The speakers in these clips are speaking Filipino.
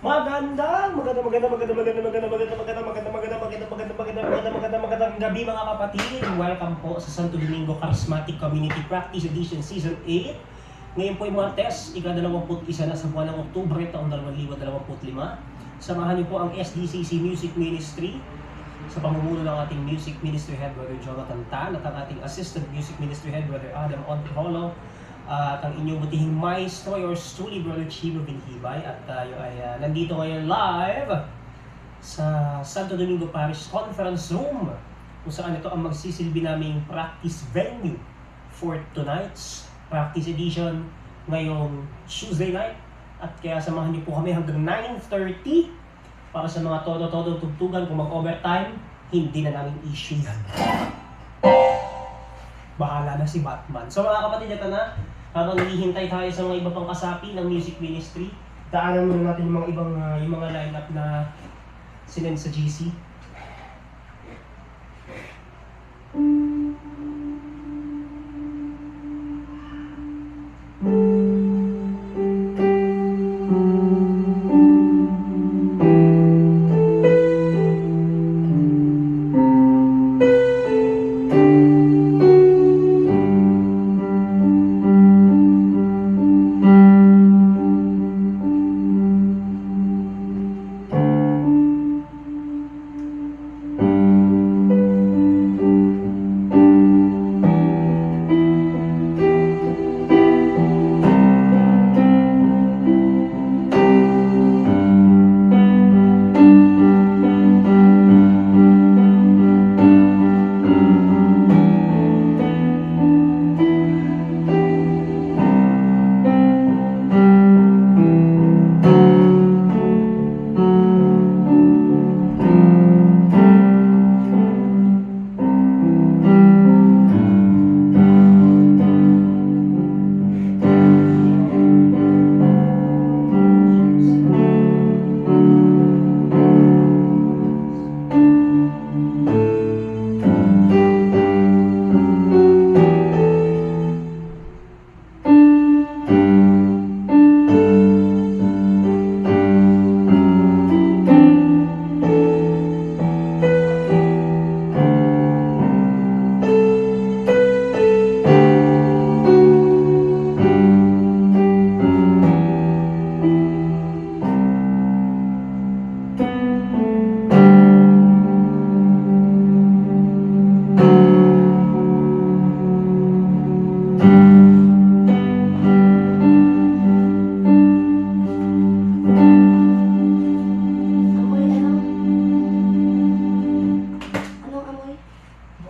Magandang gabi mga kapatid. Welcome po sa Santo Domingo Charismatic Community Practice Edition Season 8. Ngayon po ay Martes, ika-21 na sa buwan ng Oktubre, taong 2025. Samahan niyo po ang SDCC Music Ministry sa pamumuno ng ating Music Ministry Head Brother Jonathan Tan at ang ating Assistant Music Ministry Head Brother Adam Ontrolo. At ang inyong butihing maestro, yours truly, Brother Chivo Binhibay. At tayo ay nandito ngayon live sa Santo Domingo Parish Conference Room, kung saan ito ang magsisilbi naming practice venue for tonight's practice edition ngayong Tuesday night. At kaya samahan niyo po kami hanggang 9:30 para sa mga todo-todo tugtugan. Kung mag-overtime, hindi na namin issue yan. Bahala na si Batman. So mga kapatid, ito na. Habang naghihintay tayo sa mga iba pang kasapi ng music ministry, daanan muna natin yung mga ibang yung mga lineup na sinend sa GC.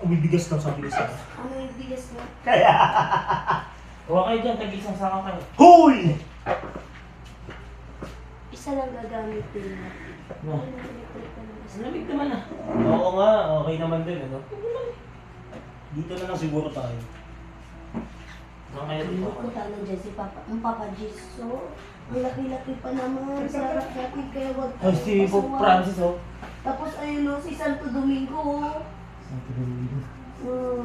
Umibigas daw sa bilis. Ano yung bigas mo? Kaya! Huwag kayo dyan, tag-isang saka kayo. Huy! Isa lang gagamitin mo. No. Ay, nag-electric ka ng isa. Lamig naman ah. Oo nga, okay naman din, ano? Dito na lang siguro tayo. Huwag kayo dito. Punta na dyan si Papa, ang Papa Jiso. Ang laki-laki pa naman. Sarap natin kaya wag Ay, si Pope Francis oh. Tapos ayun o, si Santo Domingo o. Santo Domingo. Kaya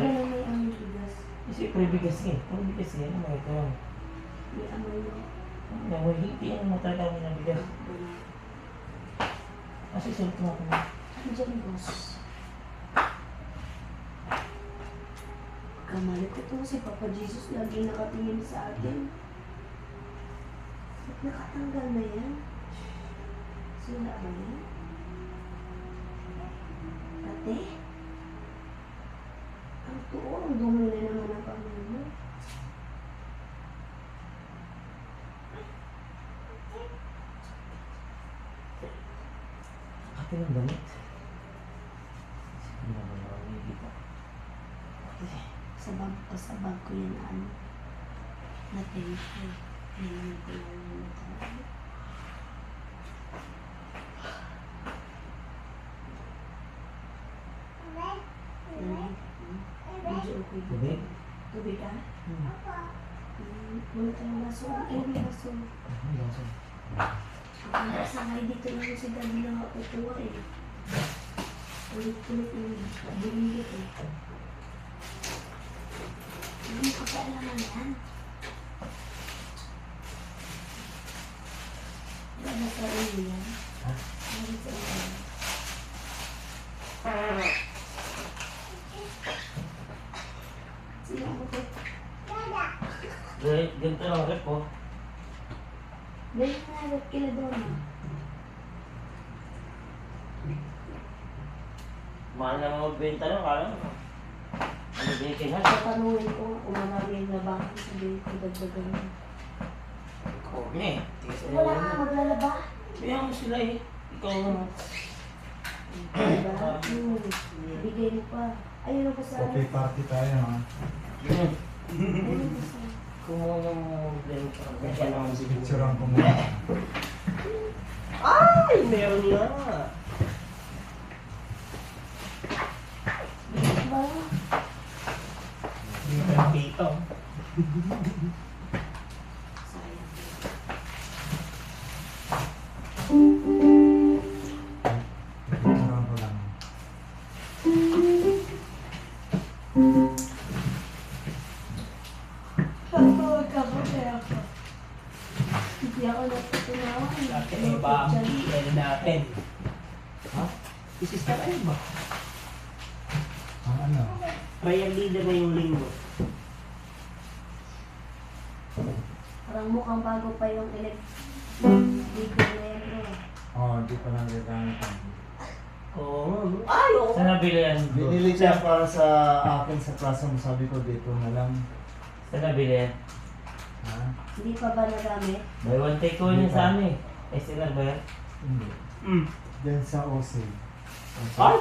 na may aming bigas. Siyempre bigas eh. Kung bigas eh, ano mga ito? May amoy mo. Nanguhiti yan, matatawin ng bigas. Kasi sulit mo ako. Diyan, boss. Kamali ko to si Papa Jesus. Lagi nakatingin sa atin. Nakatanggal na yan. Sila ba yan? Ate? Ang tuo, ang dumi na naman ang kamay mo. Ate ng damit. Hindi naman nakangigit ah. Sa bag ko yan ano. Na-tension. Yan ko yung medyo okay. Tubig? Tubig ka? Wala tayong baso. Ay, may baso. Baso. Ang kasangay dito lang si Daddy na kukuha eh. Ulit-ulit yung bumili eh. Hindi ko kailangan yan. Wala sa ulo yan. Ha? Wala sa ulo. Sino ang buti? Ganito lang rep ko. Dahil nga, ba't kila doon ah? Mahal na mga magbenta lang, kala mo. Ano binikin ha? Tatanungin ko kung marami na bakit sabihin ko dagdagan mo. Kome. Wala nga maglalaba. Kaya mo sila eh. Ikaw mo. Diba? Bigay mo pa. Ayun ako sa... Okay, party tayo ha. Ayun ako sa... Kumuha ng benta. Ganyan naman si Picture ang kumuha. Ay, meron nga. Diba? Hindi ko nakita. Sayang. Picture ko lang. Kapag kapag ako. Hindi ako natutunawan. Dati ay ba ang PL natin? Ha? Si Sister ano ba? Ang ano? Prayer leader na yung linggo. Parang mukhang bago pa yung video na yan bro. Oh, hindi pa lang gagamit. Oo. Ay, oo. Saan nabili yan? Binili siya para sa akin sa klase mo. Sabi ko dito na lang. Saan nabili yan? Ha? Hindi pa ba nagamit? Buy one take one yun sa ano eh. SNR ba yan? Hindi. Mm. Diyan sa OC. Ay!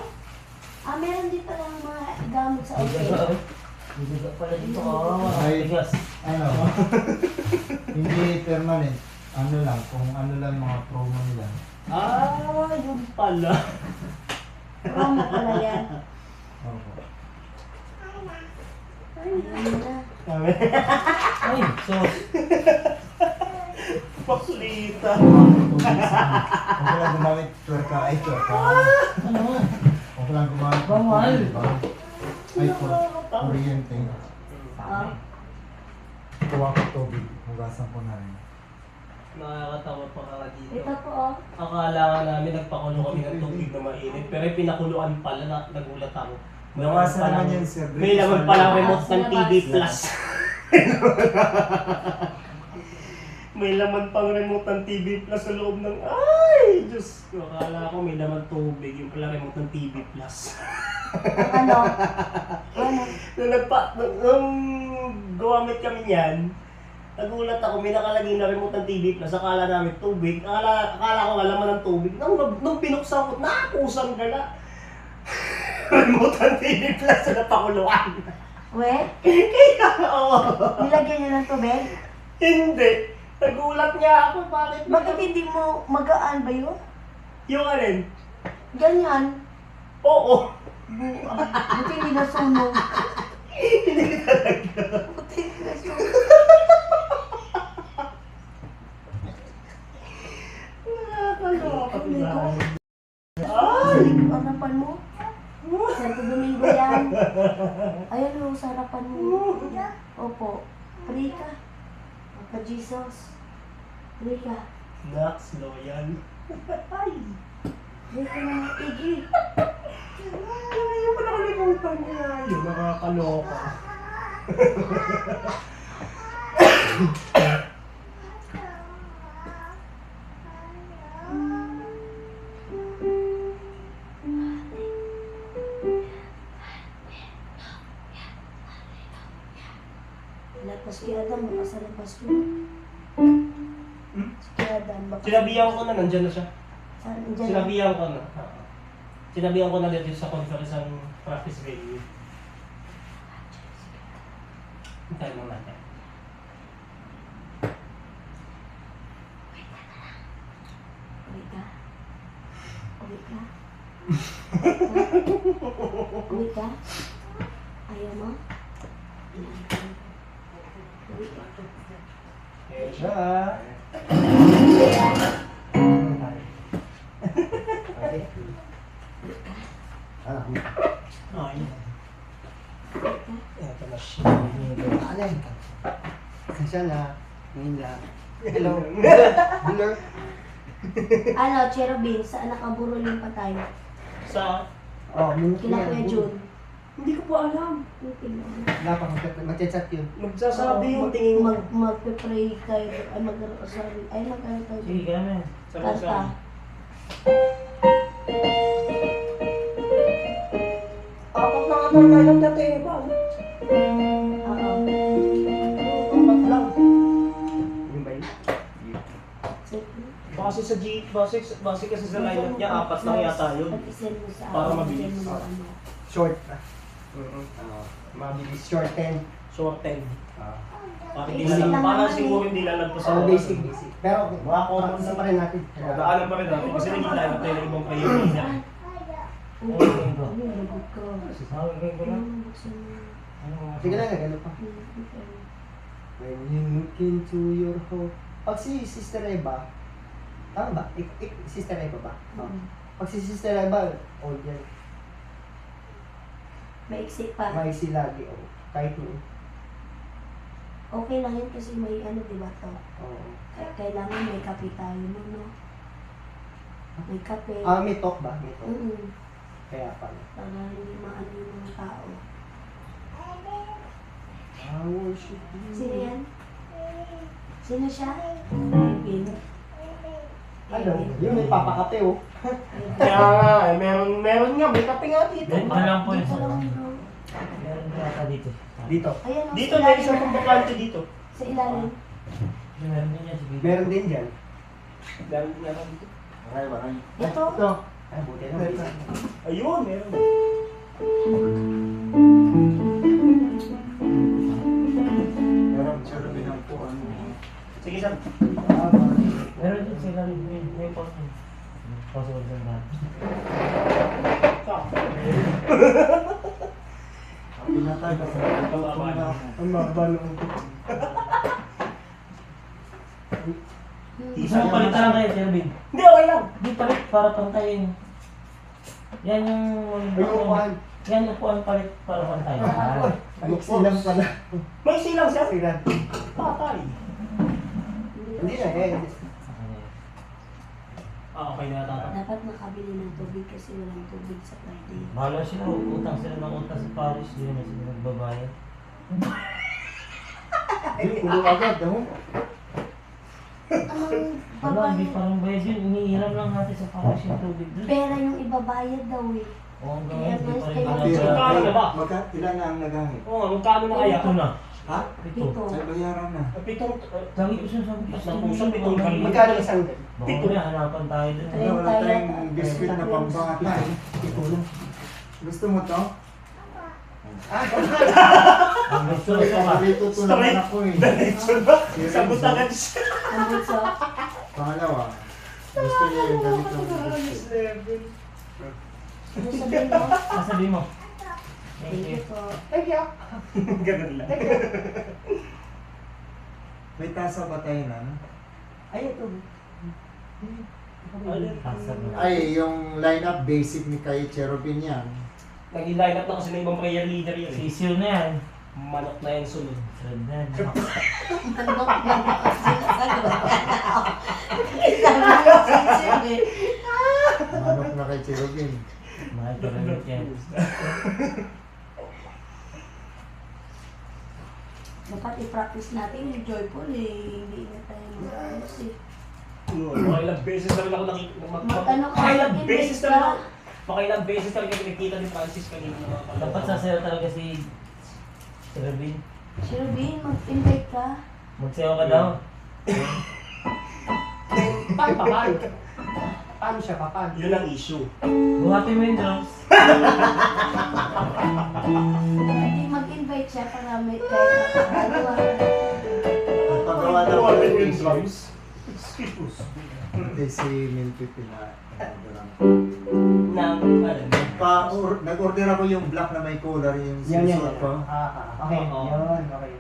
Ah, meron din pala mga gamit sa Ay, office. diba, oh. Hindi ka pala dito. Oh, Ay. bigas. Ano? Hindi permanent. Ano lang, kung ano lang mga promo nila. Ah, yun pala. Promo pala yan. Opo. Ayun na. Ay, so, Paklita. Okay lang gumamit twerka. Ay, twerka. ano? Okay lang gumamit. Bawal. Ay, kuryente. Ah, Kuha ko tubig. Hugasan ko na rin. Nakakatawa pa ka dito. ito po oh. Akala nga namin nagpakulo kami ng tubig na mainit, pero yung pinakuluan pala, nagulat ako. Bawasan palang- naman yan, sir. May laman palang remote ng TV Plus. May laman pang remote ng TV Plus sa loob ng... Ay! Diyos ko, akala ko may laman tubig. Yung pala remote ng TV Plus. Ano? Ano? Nung gumamit kami niyan, nagulat ako, may nakalagay na remote ng TV Plus. Akala namin tubig. Akala ko nga laman ng tubig. Nung binuksan ko, nakakusang gala. Remote ng TV Plus sa napakuluan. We? Kaya, oo. Nilagyan niyo ng tubig? Hindi. Nagulat niya ako, bakit? Bakit hindi mo magaan ba yun? Yung alin? Ganyan. Oo. Buti hindi nasunog. Hindi talaga. Buti hindi nasunog. Nakakaloka. Ay! Harapan mo? Santo Domingo yan. Ayan o, sa harapan mo. Opo. Pray ka. Papa Jesus. Pray ka. Nax, loyal. Ay. Pray ka na maigi. Ay, yung nakalimutan niya. Yung nakakaloka. Lapas kay Adam, baka sa lapas ko. Si kay Adam, baka Sinabihan ko na, nandyan na siya. Saan dyan? Sinabihan ko na. Sinabihan ko na dito sa conference ang practice venue. Hintayin mo natin. Uwi ka? Uwi ka? Uwi ka? Ayaw mo? Uwi ka? Kaya siya. Ah, Ay. Ito na siya. Alin? Pasensya na. Ngayon lang. Hello. Blur. Ano, Cherubin, saan nakaburulin pa tayo? Sa... Oh, Kila Kuya Jun. Hindi ko po alam. Wala pa, mag-chat yun. Magsasabi yung tingin mo. Magpe-pray tayo. Ay, mag-rosary. Ay, mag-ano tayo. Sige, kaya na. Kanta. Apat na nga na lineup natin eh ba? Oo. Apat lang. Yung ba yun? Base sa base kasi sa lineup niya, apat lang yata yun. Pag-isend mo sa Para akin, mabilis. isend mo ano. Short. Mabilis short 10. Short 10. Para hindi Basic lang, lang para naman siguro eh. hindi lalagpas So, basic. Pero, Mga common sa pa rin natin. Daanan pa rin natin kasi naging lineup tayo ng ibang player niya. Oo, Okay, go. ano, lagot ka. Okay, go lang. Ano, buksan mo. Sige lang, gano'n pa. When you look into your heart. Pag si Sister Eva, tama ba? Sister Eva ba? Oh. Pag si Sister Eva, oh yan. Maiksi pa. Maisi lagi, oh. Kahit mo. Okay lang yun kasi may ano, di ba to? Oo. Kailangan may kape tayo no, no? May kape. May talk ba? May talk. Kaya pala. Para hindi maano yung mga tao. I worship you. Sino yan? Sino siya? Kevin. Ano? Yun, may papakape, oh. Kaya nga, meron nga, may kape nga dito. Dito lang po yun. Dito lang bro. Meron yata dito. Dito. Ayan, oh, Dito, sa may ilalim. isang kumbakante dito. Sa ilalim. Meron din yan. Sige. Meron din dyan. Meron nga dito. Maray. Ito. Ito. Ay, buti na. Ayun, meron. Meron siya rin ang po, ano. Sige, Sam. Meron din sila rin. May password. Password din na. Pinatay kasi. Ang mababa nung. Isang palit lang kayo, Jervin. Hindi, okay lang. Di palit para pantayin. Yan yung... Ayukuhan. Yan yung upuan palit para pantayin. Ay, silang pala. May silang siya. Silang. Patay. Hindi na, eh. Okay na tata. Dapat makabili ng tubig kasi walang tubig sa Friday. Bahala sila, utang sila ng utang sa Paris. Hindi naman sila nagbabayad. Ay, ulo agad, no? Wala, hindi parang bayad yun. Inihiram lang natin sa Paris yung tubig doon. Pera yung ibabayad daw eh. O hanggang ngayon, hindi pa rin Kaya natin mas- Magkano na ba? Ilan na ang nagamit? Oo, magkano na kaya? Ito na. Ha? Ito. Ito. Ay, bayaran na. Pitong... Sabi ko siya, sabi ko Mas nakusap itong kanina. Magkano isang din? Baka mo yan, hanapan tayo doon. Ay, Wala kaya- tayong biscuit na pambata. Ito na. Gusto mo to? Ang gusto ko pa. Paborito to naman ako eh. Diretso na. Sagot agad siya. Ang bunso. Pangalawa, gusto niya yung ganitong biscuit. Ano sabihin mo? Sabi mo. Thank you po. Ganun lang. May tasa ba tayo na? Ay, ito. Ay, yung lineup basic ni Kai Cherubin yan. Nag-line up na kasi ng ibang player leader yun. Sisiyo na yan. Manok na yan sunod. Sunod na yan. Ano ba sinasagot? Manok na kay Cherubin. Mahal ka lang yan. Dapat i-practice natin yung joyful eh. Hindi na tayo mag-ayos eh. Makailang beses na rin ako nakikita. Mag-ano ka, Makailang mag-invest beses na ka. rin ako. Makailang beses talaga nakikita ni Francis kanina. Dapat sasayaw talaga si Robin. Si Rubin, mag-invite ka. Magsayaw ka daw. Paano? Paano siya? Paano? Yun ang issue. Buhatin mo yung drums. Hindi mag-invite siya para may kahit nakakagawa. Pagawa na Pagawa pala din yung yung drums. Excuse. Hindi si Milky Pina. Nang, ano? Nag-order ako yung black na may collar yung Yan, yan, susuot yan. ko. Okay, yun. Okay.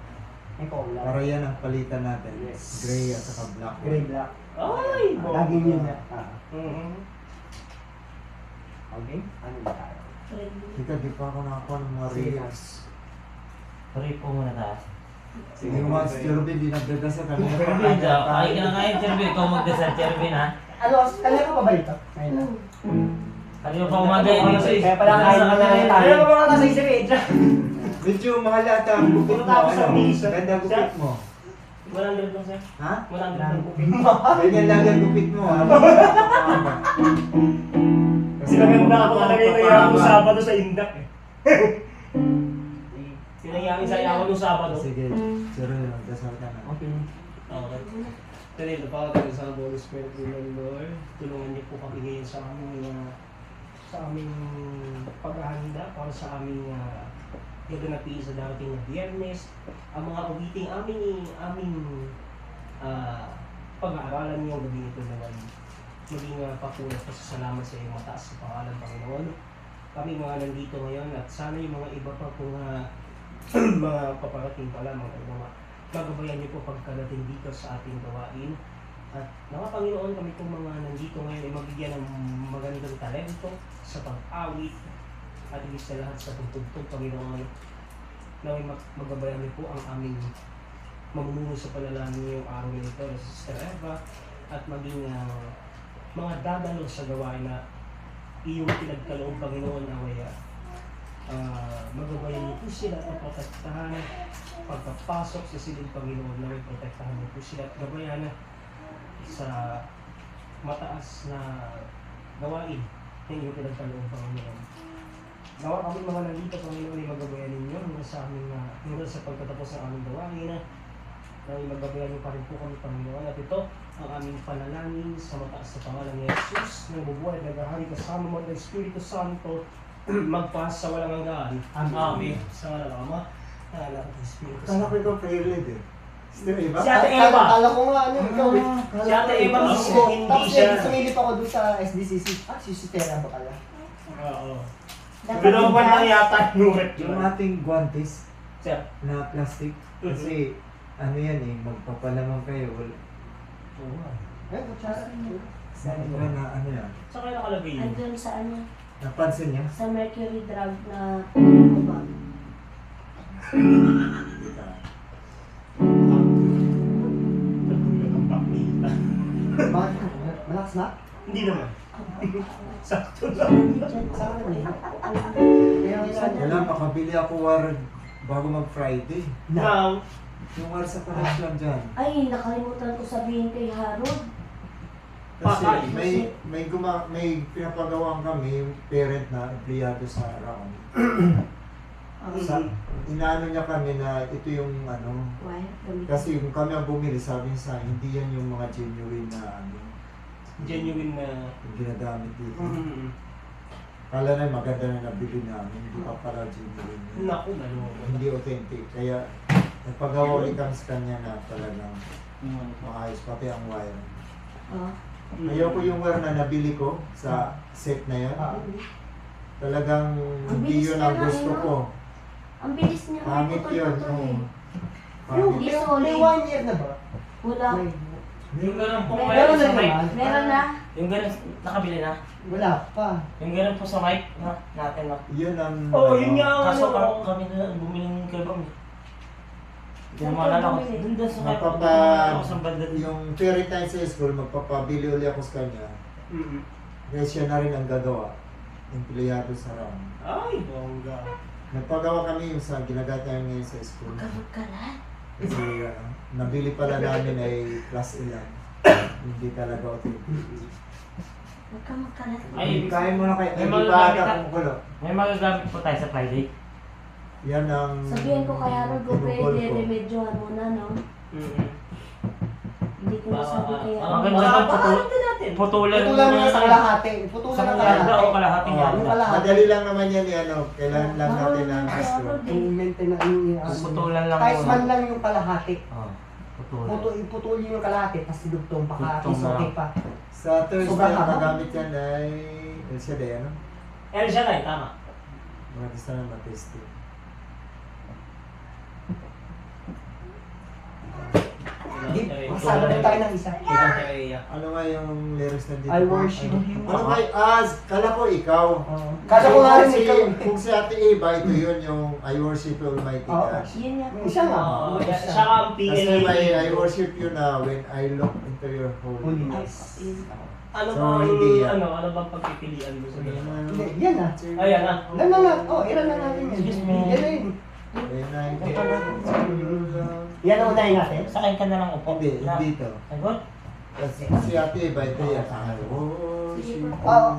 Para yan ang palitan natin. Yes. Gray at saka black. black. Ay! Laging yun na. Mhm. Okay? Ano na tayo? Friendly. Ika, di pa ako nakakuha ng mga reels. Sorry po muna taas. Sige, once Jervin, di nagdadasal kami. Chervin, ay ka na ngayon, Chervin. Ikaw magdasal, Chervin, ha? Ano, kanya ko pa ba ito? Ngayon lang. Kanina pa umaga yun. Kaya pala kain na lang tayo. Ano ba mga nasa isip eh? Medyo mahalata ang gupit mo. Tapos ang Ano? misa. Ganda ang gupit mo. 100 lang, sir. Ha? 100 lang bukid. Ganyan lang ang gupit mo. Ha? Kasi maganda ako talaga yung nangyayari ko Sabado sa Indak eh. Yung nangyayari sa ako nung Sabado. Sige, Jervin, magdasal ka na. Okay. Today, napakatagal sa Holy Spirit ng Lord. Tulungan niyo po kami ngayon sa aming paghahanda para sa aming gaganapin sa darating na Biyernes. Ang mga uliting aming pag-aaralan niyo gabi ito naman. Maging papulat pa sa salamat sa iyong mataas sa pangalan, Panginoon. Kami mga nandito ngayon at sana yung mga iba pa pong mga paparating pa lamang ay magabayan niyo po pagkadating dito sa ating gawain. At mga Panginoon, kami pong mga nandito ngayon ay mabigyan ng magandang talento sa pag-awit at higit sa lahat sa pagtugtog, Panginoon. Naway magabayan niyo po ang aming mamumuno sa panalangin ngayong araw na ito na si Sister Eva at maging mga dadalo sa gawain na iyong pinagkaloob, Panginoon, naway magabayan niyo po sila at protektahan pagpapasok sa silid, Panginoon, na may protektahan niyo po sila at gabayan sa mataas na gawain na iyong pinagkaloob, Panginoon. Nawa kami mga nandito, Panginoon, ay magabayan ninyo hanggang sa pagkatapos ng aming gawain na magabayan niyo pa rin po kami, Panginoon. At ito ang aming panalangin sa mataas na pangalan ni Jesus na bubuhay at naghahari kasama mo ng Espiritu Santo magpas sa walang hanggan. Amen. Sa ngalan ng Ama, ng Anak at ng Espiritu Kala ko Santo. ikaw prayer lead eh. Sister Eva? Si Ate Eva. Kala ko nga ano, ikaw eh. Si Ate Eva mismo, hindi Tapos siya. sumilip ako doon sa SDCC. Si Sitera ba pala? Oo. Dapat Ginawan lang yata yung red Yung yun. ating guantes Sir. na plastic. Kasi ano yan eh, magpapalamang kayo. Oo nga. Kutsara. Saan ba na ano yan? Saan kayo nakalagay yun? Andun sa ano, Napansin niya? sa mercury drug na ano ba? Nagulog ang pakita. Bakit? Malakas na? Hindi naman. Sakto lang. Sa akin eh. Kaya Wala, makabili ako war bago mag-Friday. Now, Yung war sa pares lang dyan. Ay, nakalimutan ko sabihin kay Harold. Kasi Patay. may pinapagawang kami, yung parent na empleyado sa Raon. Sa, inaano niya kami na ito yung ano, Why? Gamit. kasi yung kami ang bumili, sabi niya sa akin, hindi yan yung mga genuine na ano, genuine na... yung ginagamit dito. Mm. Kala na maganda na nabili namin, hindi pa pala genuine. yun. Naku, naloko. Hindi authentic. Kaya nagpagawa ulit kami sa kanya na talagang maayos, pati ang wire. Oh. Ayoko yung wire na nabili ko sa set na yun. Talagang Ang hindi bilis yun niya ang na, gusto eh, no? ko. Ang bilis niya. Pangit yun. Oo. Yung, Pangit. may 1 year na ba? Wala. Yung ganun po Meron kayo sa na mic. naman. Meron na. Yung ganun, nakabili na. Wala pa. Yung ganun po sa mic na natin na. Yun ang... Oo, yun nga ang Kaso ano. kami na bumili ng kalbang. Hindi Saan na maalala ko. kayo bumili? Doon sa mic. Mapapa... Ako sa banda din. Yung period time sa school, magpapabili ulit ako sa kanya. Mm. Kaya siya na rin ang gagawa. Empleyado sa RAM. Ay, bongga. Nagpagawa kami yung sa ginagamit namin ngayon sa school. Kamagkalat. Kasi nabili pala namin ay class A lang. Hindi talaga authentic. Huwag ka magkalat. Ay, Kain mo na kayo. may Hindi mga ba gamit ata na- kung kulo? May magagamit po tayo sa Friday. Yan ang... Sabihin ko kay Harold ko pinupol pwede ko. remedyohan mo na, no? Mm. Hindi ko nasabi kay Ang Harold. ganda ng natin. putulan. Putulan mo na sa kalahati. Putulan Sa ng kalahati. kalahati. O kalahating Oo. yata. Yung kalahati. Madali lang naman yan eh, ano. Kailangan lang natin ang Marunong si gusto. Harold eh. Yung maintenance yung Putulan lang kahit muna. man lang yung kalahati. Oh, putulan. Iputulin yung kalahati, tapos sinugtong pa ka, Dugtong na. isuki pa. Sa Thursday, Sobrang ang haba. magamit yan ay... El Shaddai, ano? El Shaddai, tama. Mga gusto na matesting. Di, Wala, Magsama na tayo ng isa. Ikaw kaya. Ano nga yung lyrics na dito? I worship you. Ano nga, kala ko ikaw. Kala ko nga rin Si- ikaw. Kung si Ate Eva, ito yun yung I worship you Almighty Oo. God. Yun nga po. Siya nga. Oo, siya ang Kasi PLA. may I worship you na when I look into your holiness. Ano So, bang, hindi yan. ano bang pagpipilian mo sa ganun? Hindi, yan na. Ayan na. Oh, iran na natin yan. Excuse me. Yan na yun. When I get into your love. Yan ang unahin natin. Sa akin ka na lang upo. Hindi, dito. Sagot? Kasi si Ate Eva, ito yan. I worship you.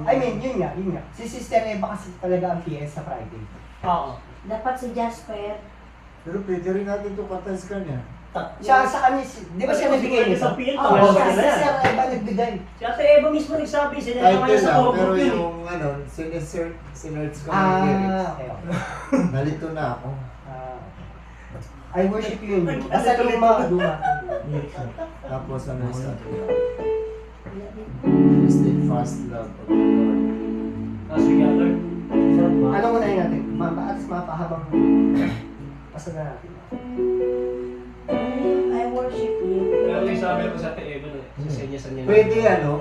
I mean, yun nga. Si Sister Eva kasi talaga ang PS sa Friday. Oo. Dapat si Jasper. Pero pwede rin natin ito kanta sa kanya. Siya sa kanya, di ba siya nagbigay nito? Sa PL, Oo, pangalawa siya, na yan. Sister Eva nagbigay. Si Ate Eva mismo nagsabi, sinanay Title kayo sa lang, Corpus pero yun eh. yung ano, sinerch ko ng lyrics. Okay. Nalito na ako. I worship you. Basta luma. Tapos ano sa steadfast love of the Lord. As we gather. Sarap ba? Ano unahin natin? At mapahabang pasa na natin. I worship you. Pero yung sabi mo sa Ate Eva, sa senyasan niya. Pwede ano,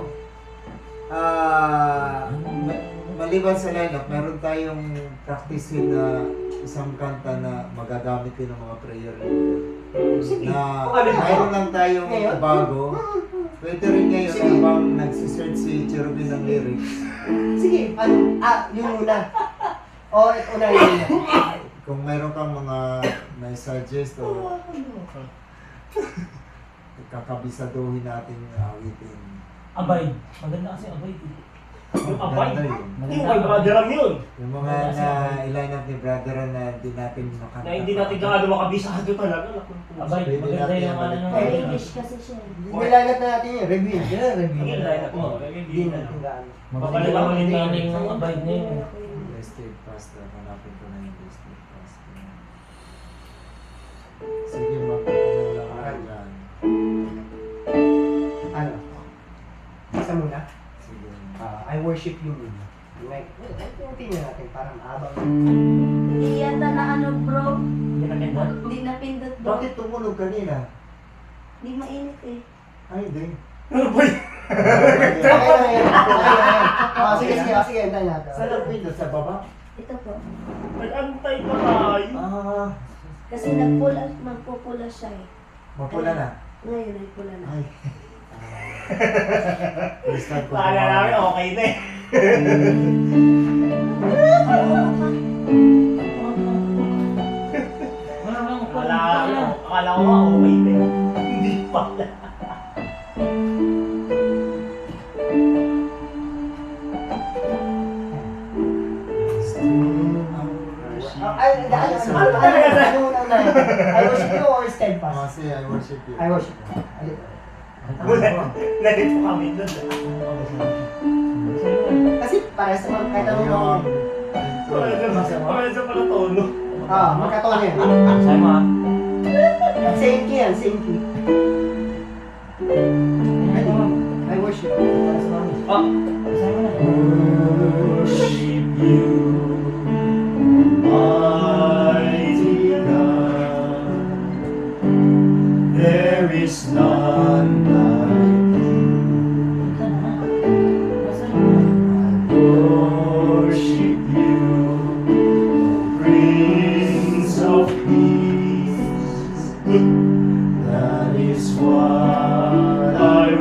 maliban sa lineup, meron tayong practicein na isang kanta na magagamit din ng mga prayer leader. Sige. Na Ano ba? mayroon lang tayong Ngayon? bago. Pwede rin ngayon Sige. habang nagsisearch si Cherubin ng lyrics. Sige, yung una. Unahin yun. Kung mayroon kang mga may suggest o kakabisaduhin natin yung awitin. Abay. Maganda kasi abay. Yung abay. Ganda yun. Yung kay Brother yun. Yung mga na iline up ni brother na hindi natin makanta. Na hindi natin gaano makabisado talaga. Abay. Pwede Maganda natin yung ano yan. ng May English kasi siya. Nilalat na natin yun. Review. Yan, review. Yung line up mo. Hindi natin gaano. Maganda yung galing ng abay na yun. Rested fast na. Hanapin ko na yung rested fast. Sige, magpapanood lang ako dyan. Ano? Isa muna. Sige. I worship you muna. Tingnan natin parang maabang. Hindi yata na ano bro. Hindi na ganda. Hindi napindot bro. Bakit tumunog kanina? Hindi mainit eh. Ay, hindi. Ano ba yun? Okay na yan. Sige, sige. Antayin natin. Saan ang pinto? Sa baba? Ito po. Nag-antay pa tayo. Kasi magpupula siya eh. Mapula na. Ngayon ay pula na. Ay. First time ko. Kala namin okay na eh. Wala lang upo. Akala ko nga okay na eh. Hindi pala. I worship you or steadfast? Say, I worship you. I worship you. Nalito kami doon. Kasi parehas naman kahit anong Ayun. Parang sa pala tono. magkatono yan. Sa'yo mo ah. Same key yan, same key. I worship you. Para sa mami. Ah, Sa'yo mo na. worship you, mighty God. There is none like Ika na. Sa'yo mo na. worship you, Prince of Peace. That is what I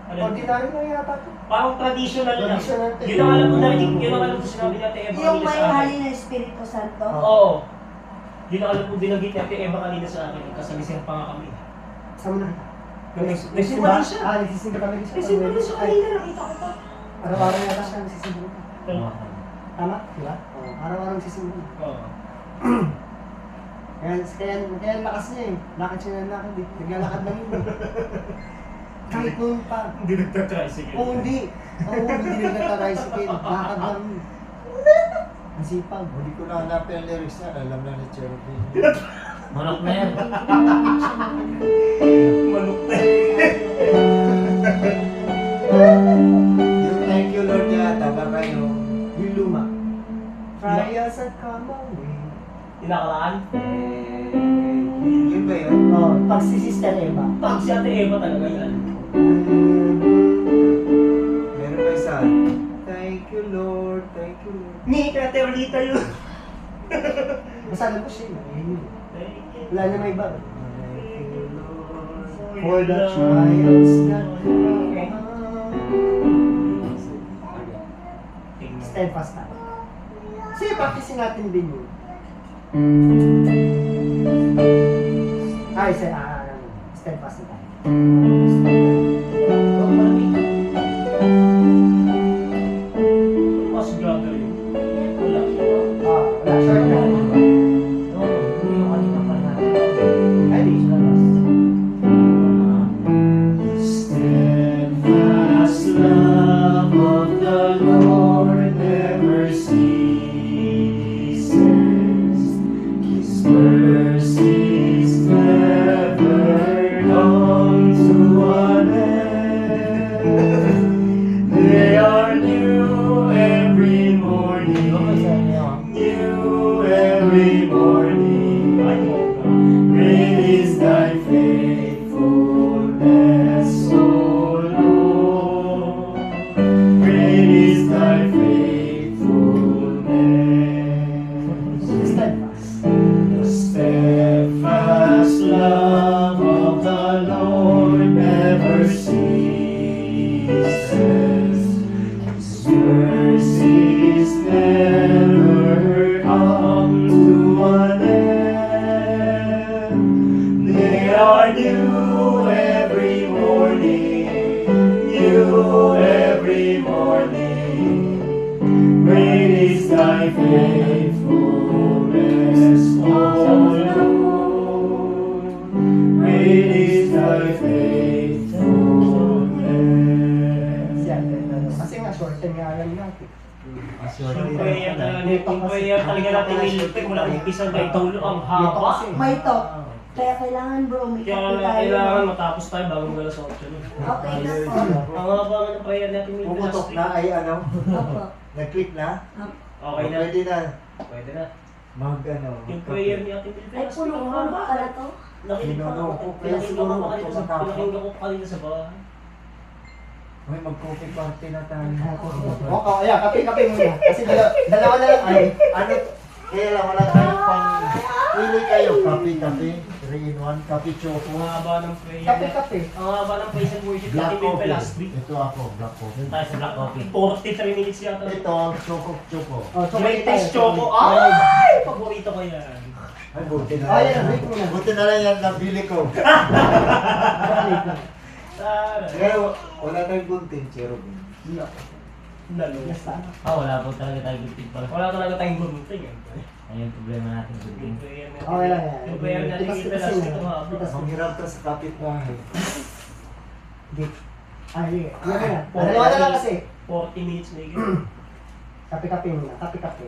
Ano? Ordinary lang yata ito. Parang traditional lang. Traditional ito. Yun ang alam ko narinig, yun ang alam ko sinabi ni Ate Eva Yung kanina may sa akin. hali ng Espiritu Santo. Oo. Yun ang alam ko binanggit ni Ate Eva kanina sa akin. Kasalisyan pa nga kami. Saan mo na? Nagsimba rin siya. Nagsisimba kami sa Nagsimba rin siya kanina. Nakita ko pa. Araw-araw yata siya nagsisimba. Oo. Tama? Diba? Oo. Araw-araw nagsisimba. Oo. Kaya lakas niya eh. Lakad siya ng lakad eh. Naglalakad lang yun eh. Kahit noon pa. Hindi nagtatricycle. Oo, hindi. Oo, hindi nagtatricycle. Lakad lang yun. Ang sipag. Hindi ko na hanapin ang lyrics niya. Alam na ni Cherubim. Manok na yan. Manok na. Yung thank you Lord niya, tama kayo. Yung luma. Try us and come away. Tinakalaan. Yun ba yun? Oo, pag si Sister Eva. Pag si Ate Eva talaga yan. Meron ba isa? Thank you Lord, thank you Lord. Ni, kaya Teolita yun. Basta alam ko siya. Yun yun. Thank you. Wala na may iba. Thank you Lord. For the trials that Okay. come. Steadfast tayo. Sige, practicein natin din yun. Ay, steadfast na tayo. Mas brother yun. Wala. Wala, short na. Yung kanina pa natin. Ay, di. Steadfast love of the Lord never ceases. His mercies never come to an end. They are new every morning. New every morning. Great is thy faithfulness, O Lord. Great is thy faithfulness. Steadfast. The steadfast love of the Lord never ceases. His mercies never come to an end. They are new every morning, new every morning. Great is thy faithfulness, O Lord. Great is thy faithfulness. Kasi nga, shorten nga alam natin. Yung prayer talaga natin nilipin mula umpisa hanggang tulo ang haba. May talk. Kaya kailangan bro, may Kaya kape tayo. kailangan matapos tayo bago mag-alas 8 nun. Okay na po. Ang haba ng prayer natin nilipin. Pumutok na ay ano? Opo. Nag-click na? Okay na. Pwede na. Pwede na. Mag ano? Yung prayer ni Ate Milvin. Ay, puno-puno pala to. Nakinig pa Pinuno ako. ko, kaya siguro Pinakinggan ko kanina sa bahay. Ay, mag-coffee party na tayo. Okay, ayan, kape-kape muna. Kasi dalawa na lang. Ay, Ano? Kaya lang wala tayong pang... Pili kayo. Kape-kape. 3-in-1. Kape choco. Ang haba ng prayer. kape-kape. Ang haba ng praise and worship Black natin Milvin coffee. last week. Ito ako, black coffee. Doon tayo sa black coffee. 43 minutes yata. Ito, choco. Oh, Greatest choco. Ay! Ay! Paborito ko yan. Ay, buti na Ay, lang. yan, wait muna. Buti na lang yan nabili ko. Tara. Kaya wala tayong gunting, cherubim. Nalo. Wala po talaga tayo gupit pala. Wala talaga tayong gunting. Ayun, problema natin gupit. Yung prayer natin. Okay lang yan. Yung prayer natin Pitas- Milvin pitasin last week. mo. Ang haba. Pitas- Ang hirap to sa kapitbahay. Ay, sige. Yan na. Dalawa na lang kasi. 40 minutes na yun. Kape-kape muna. Kape-kape.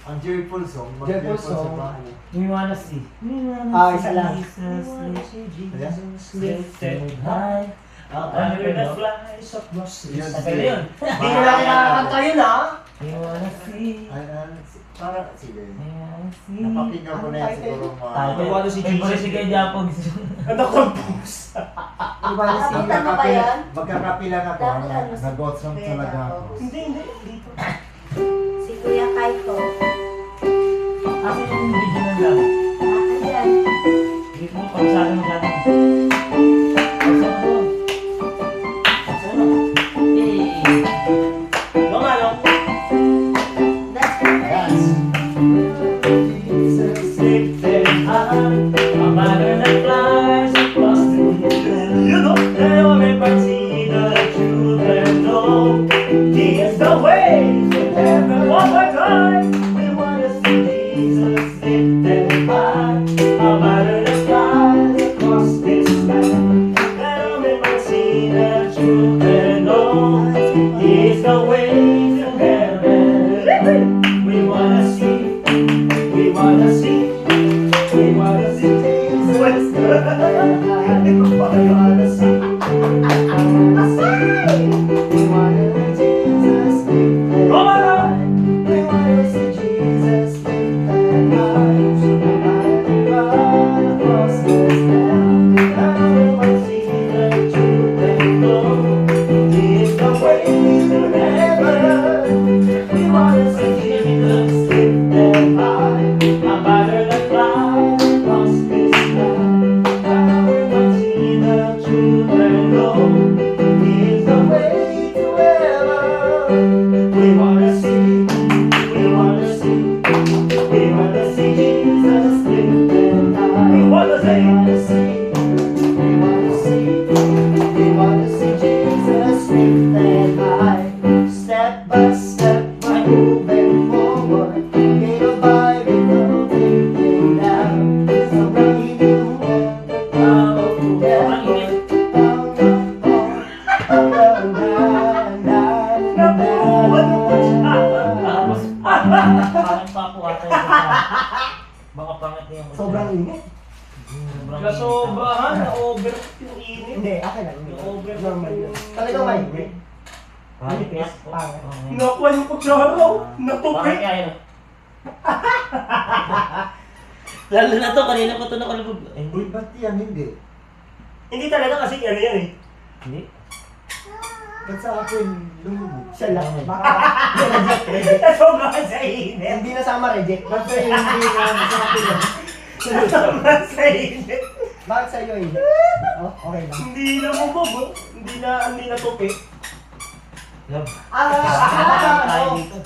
Ang joyful song, Joyful mag-joyful song. ba? Ano? We wanna see. Ah, isa lang. Jesus, Jesus, Lifted high. under the flies of roses. Yes. Tagal yun. Hindi na natin nakakanta yun ha. We wanna see. Para, sige. We wanna see. Napakinggan ko na yan siguro Tayo. May walo si May Jesus. boses si Kuya Japog. Ang nakampus. Iba na si... Tama ba yan? Magkakapilan ako. Dapat ano, Nag-gotsong Kuya talaga ako. Japog. Hindi. Dito. Si Kuya Kaito. Asan yung video ng vlog? Ayan. Dito mo, pag sa akin mo dati. Pag sa ako. truth and long is the way to heaven. We wanna see, we wanna see, we wanna see Jesus. Step by step, we're moving forward. Little by little, thinking down. Somebody new Parang papo ata yung baka pangit niya. Sobrang init. Kasobrahan, na-over yung init. Hindi, akin lang. Yung over Normal yun. Talagang mainit. Manipis, pangit. Nakuha yung pagsaraw. Natupi. Bakit kaya yun? Lalo na to, kanina ko ito nakalubog. Eh, Uy, ba't yan hindi? Hindi talaga kasi ano yan eh. hindi. Ba't sa akin lumubog? Siya lang. Baka reject. Nasobrahan sa init. Hindi nasama reject. Ba't sa iyo hindi na sa akin lang? Nasobrahan sa init. Bakit sa'yo hindi? Oh, okay lang. Hindi na bumog. Hindi na tupi. Love. Ah! Tayo dito.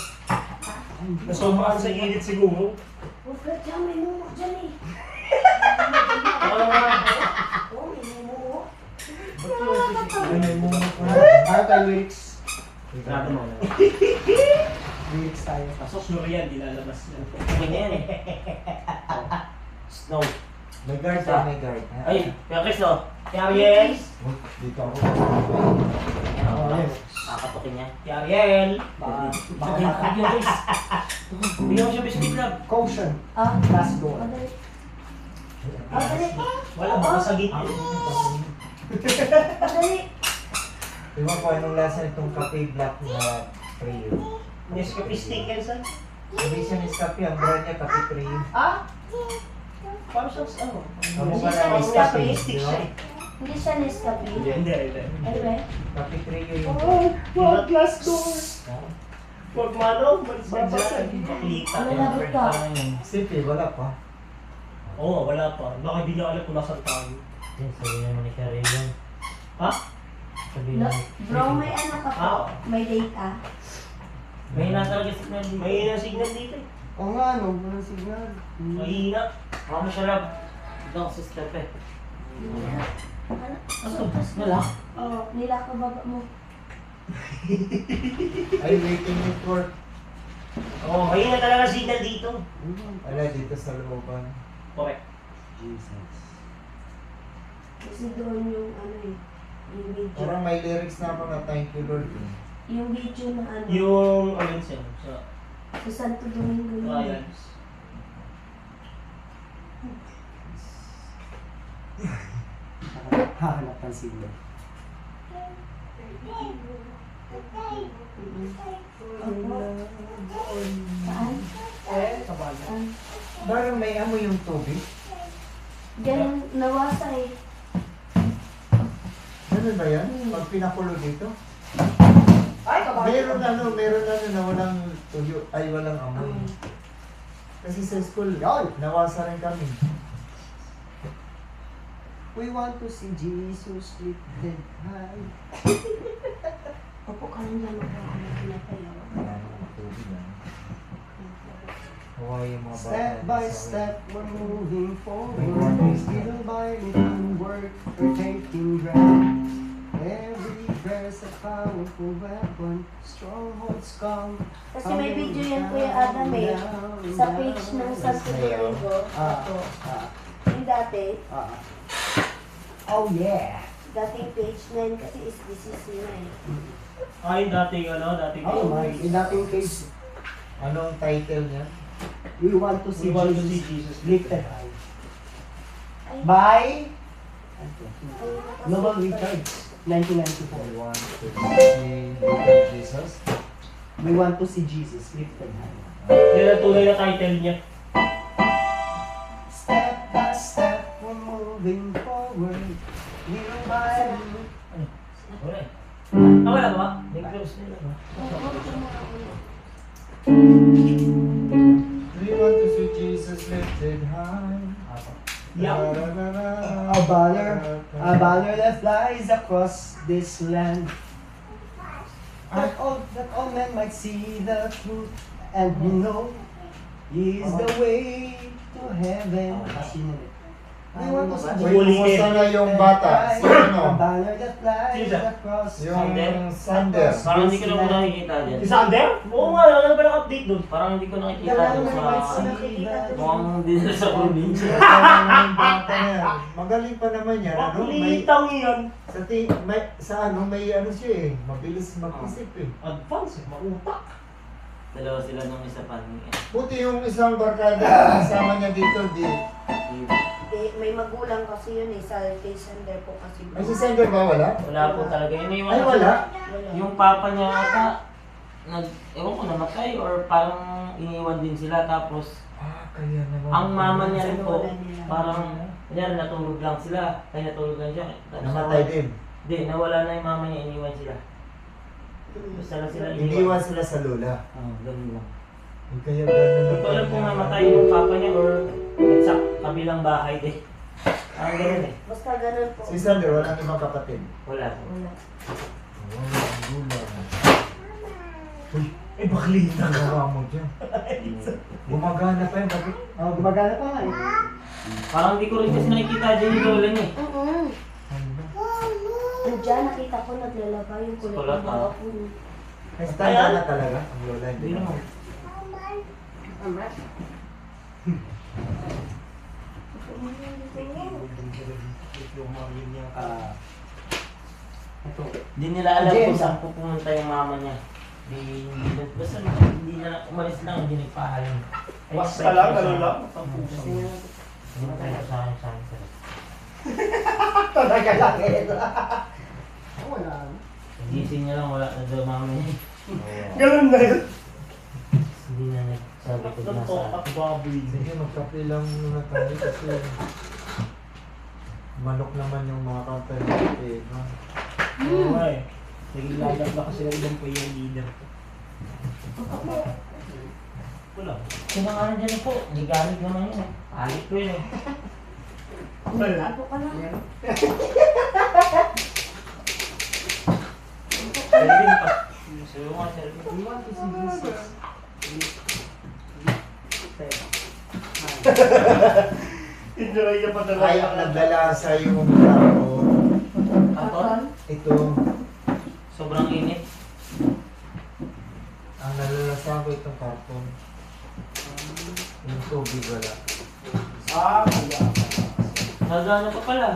Nasobrahan sa init siguro. Huwag ka dyan, may mumok dyan eh. Oo, may mumok. Para tayo lyrics. Sigurado mo na. Lyrics tayo. Pasok sure yan, di lalabas yan. Okay na yan eh. Snow. May guard ba? May guard. Ay, kaya Chris no? Kaya Ariel. Uy, dito ako. Nakakatukin niya. Kaya Ariel. Baka Bigyan Chris. Bigyan mo siya biscuit love. caution. Ah, Last door. madali. Ah, dali. Wala, baka sa gitna. Madali. Di ba po, anong lasa nitong cafe black na trio? Nescafe stick yan sa. Sabi siya ni Scapi, ang brand niya cafe trio. Ah? Parang siya ano? Amo Hindi ka siya na Nescafe Scapi, stick di siya ba? eh. Hindi siya Nescafe. Hindi, hindi. Ano ba? Cafe trio yung... Wag glass door. Wag mano, malis ka Babasag. dyan. Baklita. Ano na ba? Simple, wala pa. Oo, wala pa. Baka hindi niya alam kung nasaan tayo. Yan, sabihin naman ni Kaya Ariel. Ha? Sabihin No, naman. bro, may ano ka po? Ah. May data? May natalaga signal dito. May signal dito eh. Oo nga, no. Walang signal. Mahina. Baka mo siya love. Ito ako sa step eh. Ano? Wala. Oo, nilakababa mo. Ay, waiting report. Oo, mahina talaga signal dito. Wala dito sa looban. Correct. Jesus. Kasi doon yung ano eh. Yung video. Parang may lyrics na mga thank you Lord. Yung video na ano. Yung, alin siya, sa Sa Santo Domingo yun. trials. Hahanap ng signal. Saan? Saan? Parang may amoy yung tubig. Diyan nawasa eh. Ganun ba yan? Pag pinakulo dito? Ay, Meron na walang tuyo, ay walang amoy. Kasi sa school, nawasa rin kami. We want to see Jesus lifted high. Opo ka lang dyan magkakaroon na tayo. Wala namang tubig na. Hawaii yung mga bata. Step by step, we're moving forward. Little by little work, we're taking ground. Every prayer's a powerful weapon. Strongholds come. Kasi may video yan Kuya Adam eh. Sa page ng Santo Domingo. Ah. Opo. Ah, Yung dati. ah. Oh yeah! Dating page 9 kasi is DCC na eh. Ay, dating dating Oh my, yung dating case, Anong title niya? we want to see We want to see Jesus Jesus lifted high. Ay, By ay, Global Richards, 1994. We want to see little Jesus. We want to see Jesus lifted high. Yan ang tunay na title niya. Step by step, we're moving forward. Little by little. Wala eh. Wala ba? May close nila ba? We want to see Jesus lifted high. Yeah. A banner that flies across this land. That all men might see the truth and know He is the way to heaven. We want to see Kumusta na yung bata? Si A ano? banner that flies Sino? across Yung Sander. Parang hindi ko na muna nakikita dyan. Si Sander? Oo nga, wala na ba ng-update doon? Parang hindi ko nakikita dun sa... Mukhang hindi nila sa probinsya. Yung bata na yan. Magaling pa naman yan. Ano? May, Pakulitang yan. may ano siya eh. Mabilis mag-isip eh. Advance, mautak. Dalawa sila nung isa pa. Buti yung isang barkada kasama niya dito, May magulang kasi yun eh, sa kay Sander po kasi. Ay, si Sander ba wala? Wala po talaga. Yun yung Ay, wala? Wala. Yung papa niya ata, ewan ko namatay or parang iniwan din sila tapos Ah, kaya naman. ang mama niya rin po, Wala nila. parang kunyari natulog lang sila, ay natulog lang siya. Namatay din. Hindi, nawala na yung mama niya, iniwan sila. Basta lang sila Iniwan sila sa lola. ganun lang. Ay, kaya gano'n Hindi ko alam kung namatay yung papa niya or sa kabilang bahay din. Ang ganun eh. Basta ganun po. Si Sander, walang ibang kapatid. Wala. Wala. Oh, gulang. Eh, baklita Ang gawa mo dyan. Gumagana pa yun. Bakit? Oh, gumagana pa nga eh. Parang hindi ko rin kasi nakikita dyan yung lola niya eh. Diyan nakita ko naglalaba yung kulay Kulot, ng mga puno. Ay, tanda na talaga ang lola. Hindi naman. Ito. Hindi nila alam Jen. kung saan pupunta yung mama niya. Basta hindi na umalis lang, hindi nagpaalam. Basta lang, gano'n lang. Hindi na tayo sa akin. Talaga lang eh. Wala. Gising niya lang, wala na daw mama niya. Ganun na yun. Hindi na nagsabi ko na Totoo sa at baboy. Sige, magkape lang muna tayo kasi manok naman yung mga kanta natin. No? Oo nga eh. Naging lalab na kasi ng ibang po yung leader ko. Wala. Sinangalan dyan po, hindi galit naman yun eh. Alit ko yun eh. Wala. Ito ka lang. Selvin pa. Sabi mo nga, Selvin. We want to see Jesus. Enjoy niya pa talaga. Kaya naglalasa yung karton. Katon? Ito, Sobrang init. ang nalalasa ko itong karton. Yung tubig wala. Kaya. Nagano pa pala.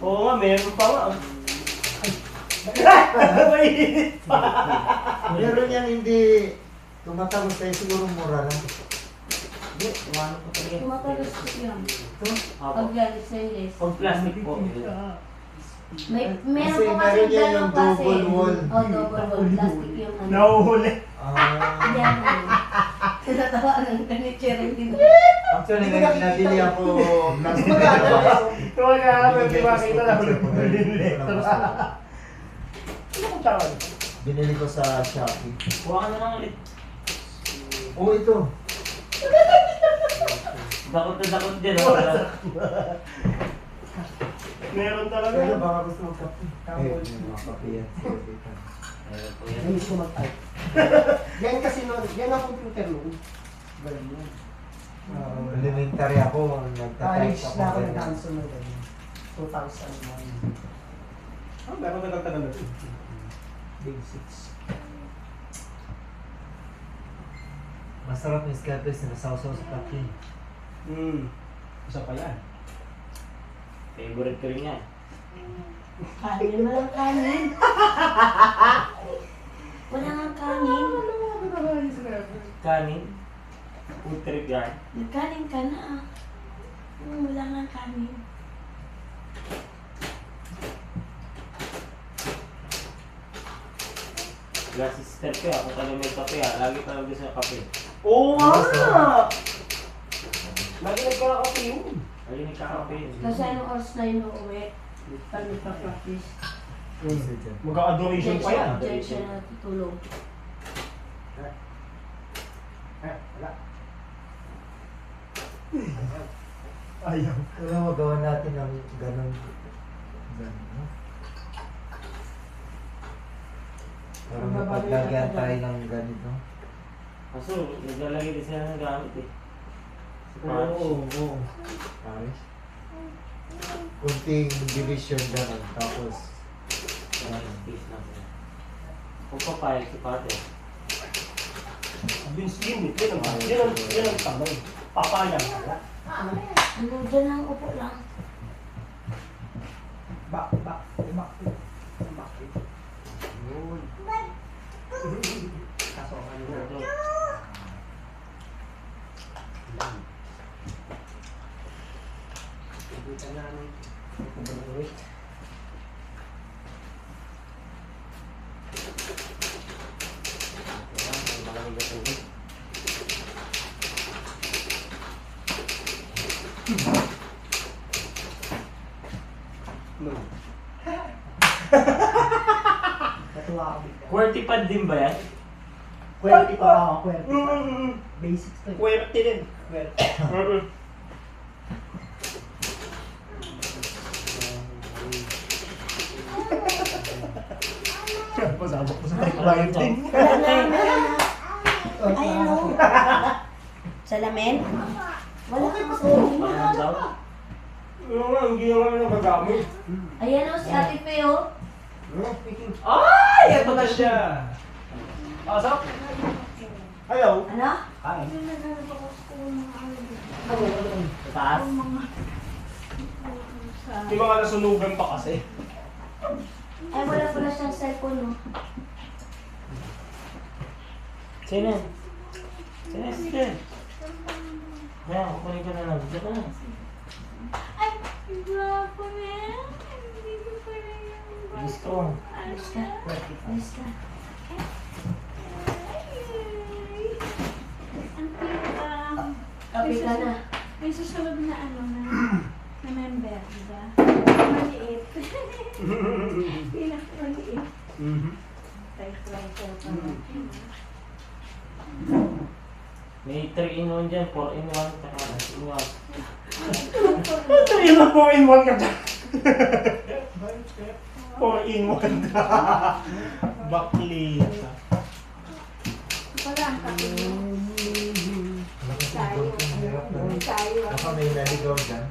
Oo nga, meron pa nga. Mainit pa. Meron yan hindi tumatagos tayo siguro mura lang. Hindi, umano pa talaga. Tumatalas ko yan. Apo. Pag yan, stainless. Pag plastic po. Meron Kasi po kasi meron yan yung dalawang klase. double wall. Oh, double wall. Plastic yung ano. Nahuhuli. Yan. Tinatawaan ng kanitsera din. Actually, nabili ako plastic na Magkano box. Tuwa nga, may Binigay ko sa makita na picture ko dahil huli hindi ko na gusto. Ano kung tawag? Binili ko sa Shopee. Kuha ka na lang ulit. Oh, ito. Dakot na dakot din. Oh. Meron talaga. Pero baka gusto mo kape. Eh, may mga kape yan. Ayun po yan. Hindi ko mag-type. Yan kasi noon, yan ang computer noon. Galing yun. Elementary ako, nagtatype College ako. na ako ganyan. nag-answer na ganyan. 2001. Ah, meron tagal-tagal na ito. Basics. Masarap yung scalpel, sinasawsaw sa kape. Isa pa yan. Favorite ko rin yan. Kanin, walang kanin. Wala nga kanin. Kanin. Food trip yan. Nagkanin ka na. Wala nga kanin. Wala si sister ko ako talaga may kape lagi talaga sa kape. Oo nga! Lagi nagkakape yun. Lagi nagkakape. Kasi anong oras na yun uuwi? Pag nagpa-practice. Mag-adoration pa yan. Diyan siya natutulog. Wala. Ayaw. Wala magawa natin ng ganun. Ganun. Parang mapaglagyan tayo ng ganito. Kaso, naglalagay din sila ng gamit eh. Oo. Paris. Kunting division ganun. Tapos, Peace lang sila. Kung papayag si Pate. Yung slim, yun ang tamay. Papayang ka. Ano dyan lang, upo lang. Bak. Yun. Kaso, ano na ito? Kita namin. Malamig na tubig. Natuwa ako. QWERTY pad din ba yan? Kwerte pa ako, kwerte pa. Basics to. Kwerte din. Kwerte. Pasabak ko sa client din. Wala na. Ay, ano? Salamin? Wala ka sa salamin. Parang daw. Hindi naman nagagamit. Ayan o, si Ate Fe o. Ay! Ito na siya! Pasok! Hello! Ano? Hi! Sa taas. Di ba nga nasunugan pa kasi? Ay, wala pala siyang cellphone no. Sino? Sino sister? Kaya, kukunin ko na lang. Diyan ka na. Ay, guwapo na. Hindi ko pala yung Gusto. Alis ka. Alis ka. Kapi ka na. May susunod na ano na member, di ba? Maliit. Pinakamaliit. Typewriter pa lang. May 3-in-1 dyan, 4-in-1, tsaka 2-in-1. Ito yun ang 4-in-1 ka dyan! 4-in-1 ka! Baklit! Wala ang kape. Tayo. baka may naligaw dyan.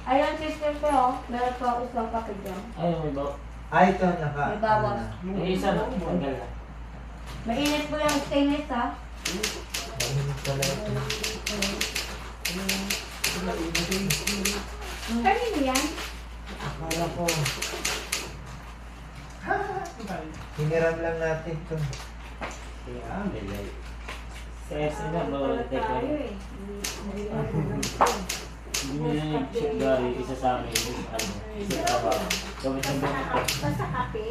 Ayan, sister ko o. Meron pa ako isang kape dyan. Ay, may ba? Ay, ito naka. May bawas. May isa na, tanggal na. Mainit po yung stainless ha. Mainit pala ito. Kanino yan? Akala ko. Hiniram lang natin ito. Kaya, may light. Sa SM na, bawal Wala tayo. tayo eh. Hindi na naman. Hindi nila yung chip gari, isa sa amin, isa sa trabaho. Gawin ng ganito. Basta kape.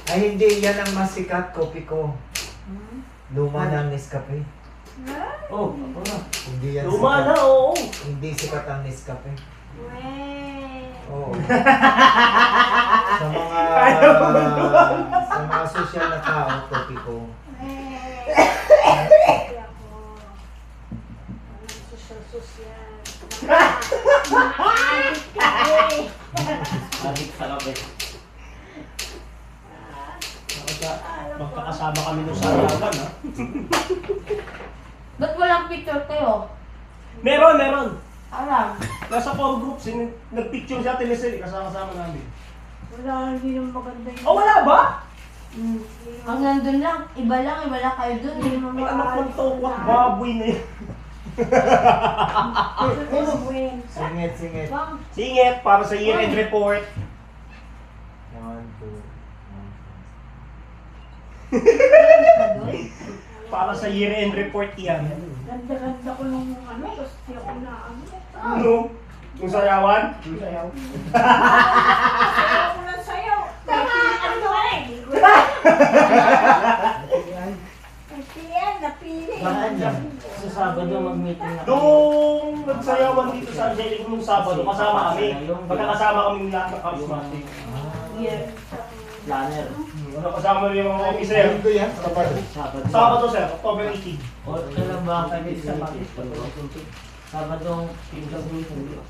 Ay, hindi. Yan ang masikat. Kopi ko. Luma ng Nescafe. Oh, ako na. Hindi yan Luma na, sikat. oo! Hindi sikat ang Nescafe. Weh. Oo. sa mga social na tao, kopi ko. Kape ako. Walang social. Adik sa kape. Magkakasama kami nung sayawan, ha? Ba't walang picture kayo? Meron! Alam. Nasa core group, nag-picture siya, tinisili, kasama namin. Wala, hindi naman maganda yun. Oh, wala ba? Ang nandun lang. Iba lang kayo dun. Hindi naman May anak ng maayos. tawag, baboy na yun. Weh. Singit. Bang, Singit, para sa year-end report. Para sa year-end report yan. Ganda-ganda ko nung ano, tapos di ako na ano. Ano? Yung sayawan? Sayaw ko ng sayaw. Ano eh? Napili. Bakit yan? Sa Sabado mag-meeting na kami. Nung nagsayawan dito sa Angelico nung Sabado, kasama kami. Pagkakasama kami lahat ng charismatic. Yeah. Planner. Kasama rin yung mga officer. Ito yan, kapag Sabado. Sabado sir, October 18. O, kailan ba ang meeting? Sabadong pinag-meeting.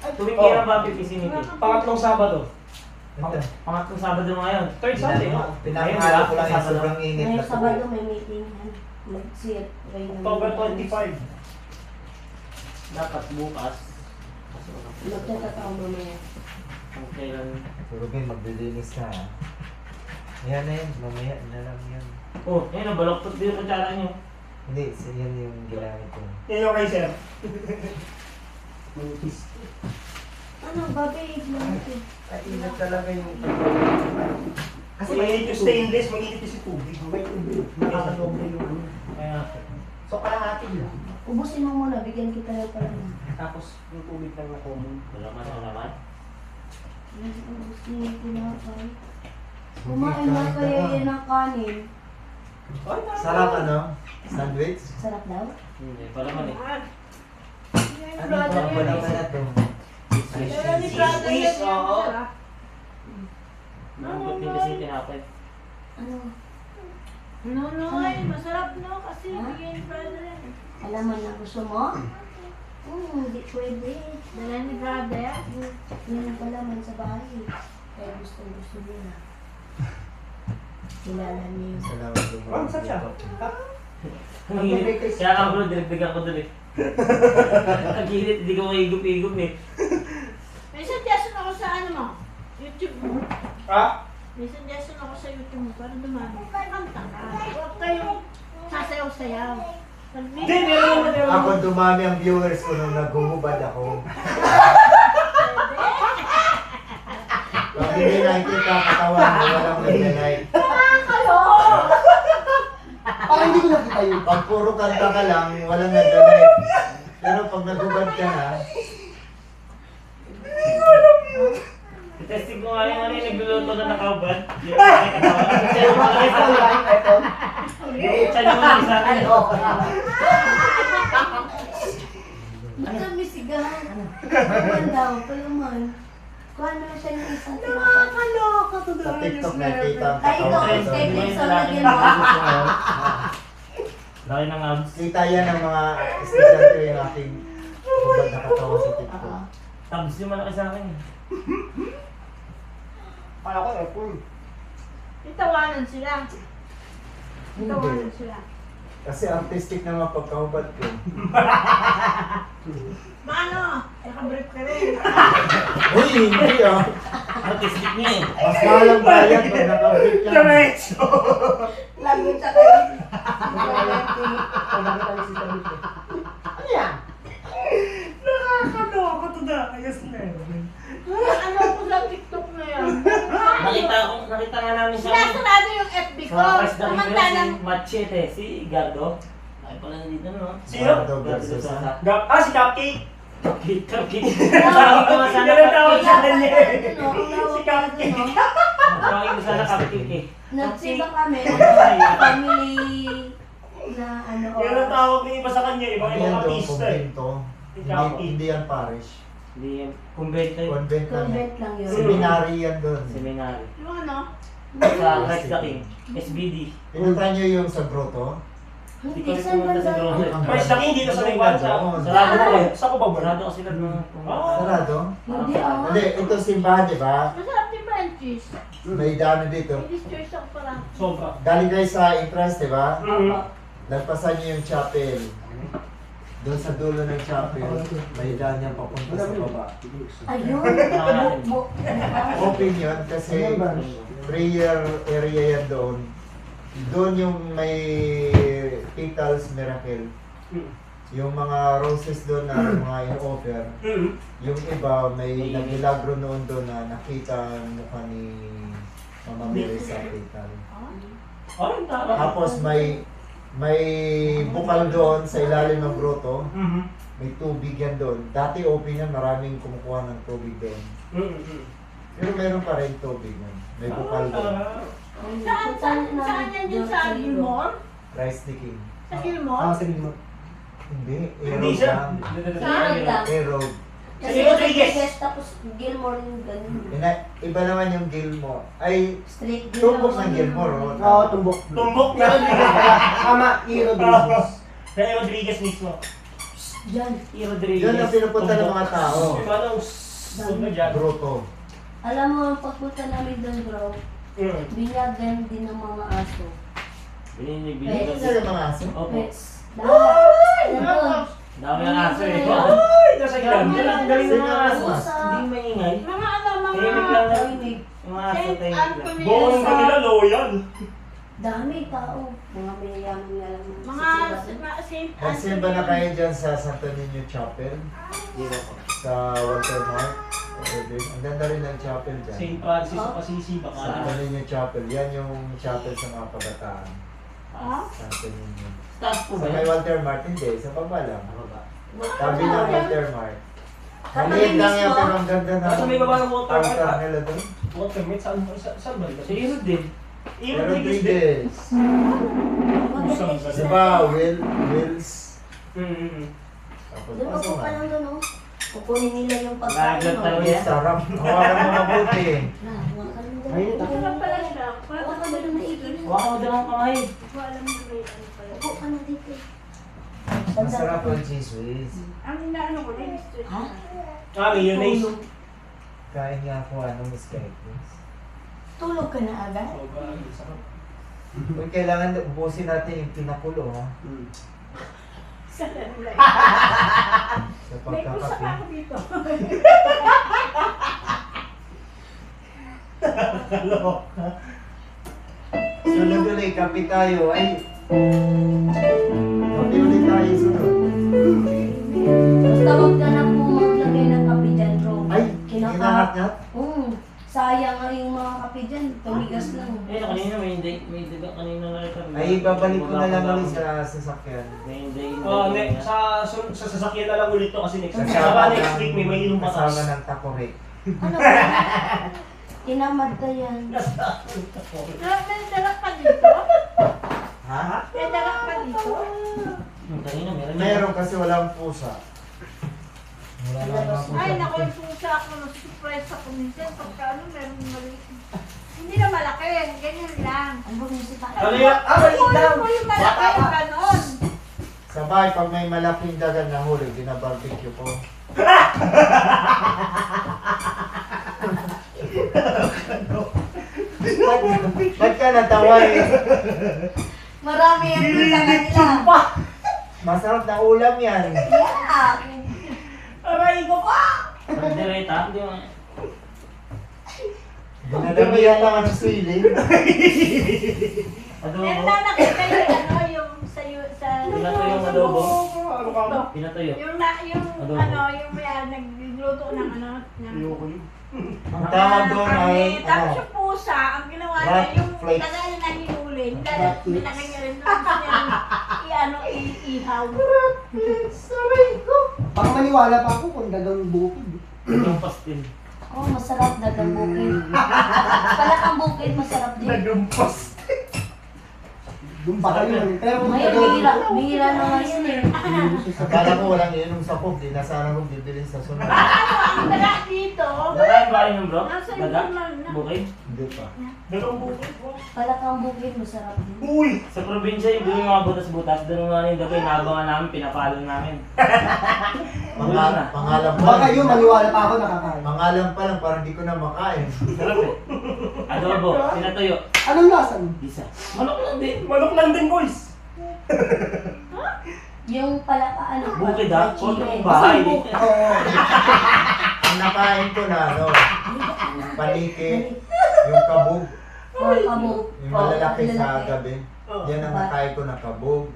Tuwing kailan ba ang PPC meeting? Pangatlong Sabado. Pangatlong Sabado ngayon. Third Sunday, no? pinapakala ko lang yung sobrang init Ngayong na Sabado may meeting. Mag-sit. October 25. Dapat bukas. Magtatataw mamaya. Kung kailan. Turugin, maglilinis ka ha. Yan na yun, mamaya na lang yan. Oh, ayun, nabaloktot din yung kutsara niyo. Hindi, yan yung ginamit ko. Yan yung kay sir. Ano, babe? Natin. Ay, ingat talaga yung Kasi mainit yung stainless, mainit yung si tubig. may tubig. Nakakalobre yung ano. Kaya, So, kalahati lang. Ubusin mo muna, bigyan kita ng parang. Tapos, yung tubig lang na common. wala man na naman. Ubusin ko na kayo. Kumain na kayo yan ng kanin. Sarap ano? Sandwich? Sarap daw? Hindi, pa naman eh. Ano ba? Wala ka na to. Pero ni brother yan Squeeze, yan. oo. Sarap. Nanggot din kasi tinapay. Ano? Nonoy, masarap no? Kasi Ha? bigyan ni brother yan. Alaman na gusto mo? Hindi pwede. Dala ni brother. Yan ang palaman sa bahay. Kaya gusto nila. Kilala niyo yun. Salamat po. Oh, saan siya? Ang init. Kaya ang bro, dinagdagan ko dun eh. Ang init, hindi ko maigop-igop eh. May suggestion ako sa ano mo? YouTube mo. Ha? May suggestion ako sa YouTube mo para dumami. Kanta ka. Huwag kayong sasayaw-sayaw. Hindi, meron naman. Ako dumami ang viewers ko nung naghuhubad ako. Pag hindi nakikita katawan mo, walang nag-like. Parang hindi ko nakita yun. Pag puro kanta ka lang, walang nag-like. Pero pag naghubad ka na, Testing ko nga yung ano yung nagluluto na nakaubad. Yung nakikatawa. Tiyan mo lang isa. Tiyan mo lang isa. Ay, oo. Basta misigahan. Palaman daw, palaman. Kuha naman siya ng isang tinapay. Nakakaloka to sa TikTok nakikita ang Ay, ikaw, katawan ko. stay Yung sa lalaki lagyan na mo. gusto ko. Laki ng abs. Kita yan ng mga estudyante yung aking hubad na katawan sa TikTok. Tabs yung malaki sa akin eh. Kala ko, apple. Itawanan sila. Itawanan Hindi. sila. Kasi artistic naman pagkahubad ko. Paano? Nakabrief ka rin. Uy, hindi ah. Artistic niya eh. Mas malang bayad pag nakabit ka. Diretso! Lagi sa kayo. Ano yan? Nakakaloka to the highest level. Ano ko sa TikTok na yan? Nakita nga namin sa Sinasarado yung FB ko. Sa press na Samantalang si Machete, si Gardo. Ay pala nandito no? Sino? Gardo Sosa. Si Cupcake. Cupcake. Tawagin ko nga sana Yan ang tawag sa cupcake. kanya eh. Si Cupcake. Tawagin ko sana cupcake eh. Nagsiba kami. Family na ano. Yan ang tawag ng iba sa kanya. Ibang Ano yan ibang to? artista eh. Convento. Cupcake. Hindi yan parish. Hindi yan. Kumbento yun. Convent lang yan. Convent lang yun. Seminary yan doon. Seminary. yung ano? Sa Christ the King. SBD. Pinunta niyo yung sa grotto? Hindi Hindi, kami saan pumunta sa banda? Grotto. Mas laki dito sa Taiwan. Sarado ko eh. Sa ko ba ba? Sarado kasi lang ng Sarado? Hindi ah. Hindi, ito simbahan, di ba? Masarap din Frenchies. May dano dito. May church ako pala. Sobra. Galing kayo sa entrance, di ba? Mm. Nagpasan niyo yung chapel. Doon sa dulo ng chapel, may daan niyang papunta sa baba. Ayun. Open yun kasi prayer area yan doon. Doon yung may petals miracle. Yung mga roses doon na mga in-offer. Yung iba may nagmilagro noon doon na nakita ang mukha ni Mama there is a pital. Oh, yung tama. Tapos may bukal doon sa ilalim ng grotto. May tubig yan doon. Dati open yan, maraming kumukuha ng tubig doon. Pero meron pa rin tubig nun. May bukal doon. Saan yan yung sa Gilmore? Rice sticking. Sa Gilmore? Sige mo. Hindi, Hindi aerob siya. lang. Aerob. Kasi Rodriguez. tapos Gilmore yung ganun. Iba naman yung Gilmore. Ay, Straight tumbok ng Gilmore. Oo, tumbok. Tumbok Pero na. Rodriguez pala. Tama, E. Rodriguez. Kaya Rodriguez mismo. Diyan. Si Rodriguez. Yun ang pinupunta ng mga tao. Yung anong sunod dyan. Grotto. Alam mo, ang pagpunta namin doon, bro, binyagan din ng mga aso. Ano sa mga aso? Opo. Pets. Lahat. Nandun. Dami ng aso eh. Ay, nasa ilan. Ang galing ng mga aso. Pusa. Hindi maingay. Mga ano, Tahimik mga... lang na. Tahimik. Yung mga aso Saint tahimik lang. Anthony. Buong kanila, loyal. Dami tao. Mga mayayaman nga lang. Mga Saint Nagsimba na kayo dyan sa Santo Niño Chapel. Sa Walter Mart. Ang ganda rin ng chapel dyan. St. Francis of Assisi, Santo baka. Niño Chapel. Yan yung chapel sa mga kabataan. Ha? Santo Niño. Taas po Sa ba may yan? Walter Mart, hindi. Sa baba lang. Tabi Ano ng yan? Walter Mart. Katabi Maliit lang yan mismo? pero ang ganda na. Sa may baba ng Walter Mart, Altar nila doon. Walter Mart, saan ba? Si Irod din. E. Pero Rodriguez din. Rodriguez. Maganda siya. Diba, Wills? Tapos Doon pasok pa nga. lang doon, oh. Kukunin nila yung pagkain. Naglag oh. talaga. Ay, sarap. Hawakan mo mabuti. Na, hawakan mo doon. Ayun, Ito lang pala siya. Hawakan mo doon na ikin. Huwag mo din ang kamay. Ko alam mo ba yung ano pala. Upo ka na dito. Masarap ang cheese whiz. Ang inaano ko din is Ha? Ah, mayonnaise. Tulog. Kain nga ako, Miss Kaitis. Tulog ka na agad? Oh, ba, sarap. Uy, kailangan ubusin natin yung pinakulo, ha? sa landline. Sa May kusa pagkakapi. pa ako dito. Sunod ulit, kapi tayo. Ay, kapi ulit tayo sunod. Basta huwag ka na po maglagay ng kape dyan, bro. Ay, hinahanap niya? Sayang nga yung mga kape dyan. Tumigas lang. Eh, kanina may daga kanina na rin. Ay, babalik ko na lang ulit sa sasakyan. May day. Oh, sa sasakyan na lang ulit to kasi next week. Kasama Saka next ng- week may ilong Kasama patas. ng takore. Ano ba? Tinamad ka yan. May dalak pa dito? Ha? May dalak pa dito? Kanina meron. Meron kasi walang pusa. Wala namang pusa. Ay, naku, yung pusa ako. Surprise ako minsan. Pagka ano, meron maliit. Hindi na malaki. Ganyan lang. Ano ba music pa? Ano yan? Ah, maliit Kunin lang! mo yung malaki. Ganon. Sa bahay, pag may malaking dagan na huli, binabarbecue ko. Ba't ka natawa eh? Marami yan doon sa kanila. Masarap na ulam yan. Yeah! Aray ko pa! Pandereta, hindi mo. Dinadamihan lang ang sili. Adobo. Meron na nakita yung ano, yung sa... Pinatoy yung adobo. Ano ka ba? Pinatoyo. Yung Adobo. ano, yung may nagluto ng ano. ng- Ayoko yun. Ang tawag doon ay, Tapos ano, yung pusa, ang ginawa niya, rat yung flakes. tagal na hinuli, nilagay niya rin doon i-ihaw. Baka maniwala pa ako kung dagang bukid. Yung pastil. Oh, masarap dagang bukid. Palakang bukid, masarap din. Nagumpas. Doon pa kayo. Pero kung May bihira na nga yun eh. akala ko walang inom sa pub, di na sana kong bibili sa sunod. Ang daga dito, Nakain ba kayo ng bro? nasa Daga? ibang na. Bukid? Hindi pa. Dagang bukid po. Palakang bukid, masarap din. Uy! Sa probinsya, yung mga butas-butas, doon nga yung daga, inaabangan namin, pinapalo namin. Pangalan pa baka lang. kayo maniwala pa ako nakakain. Pangalan pa lang, parang di ko na makain. Sarap eh. Adobo, pinatoyo. Anong lasa mo? Isa. Manok lang din. Manok lang din, boys! Yung palaka, ano ba? Bukid ha? Chile. Huwag yung bahay. Oo. Ang nakain ko na, ano, paniki, yung kabog, Oh, kabog. yung malalaki sa gabi. Yan ang nakain ko na kabog.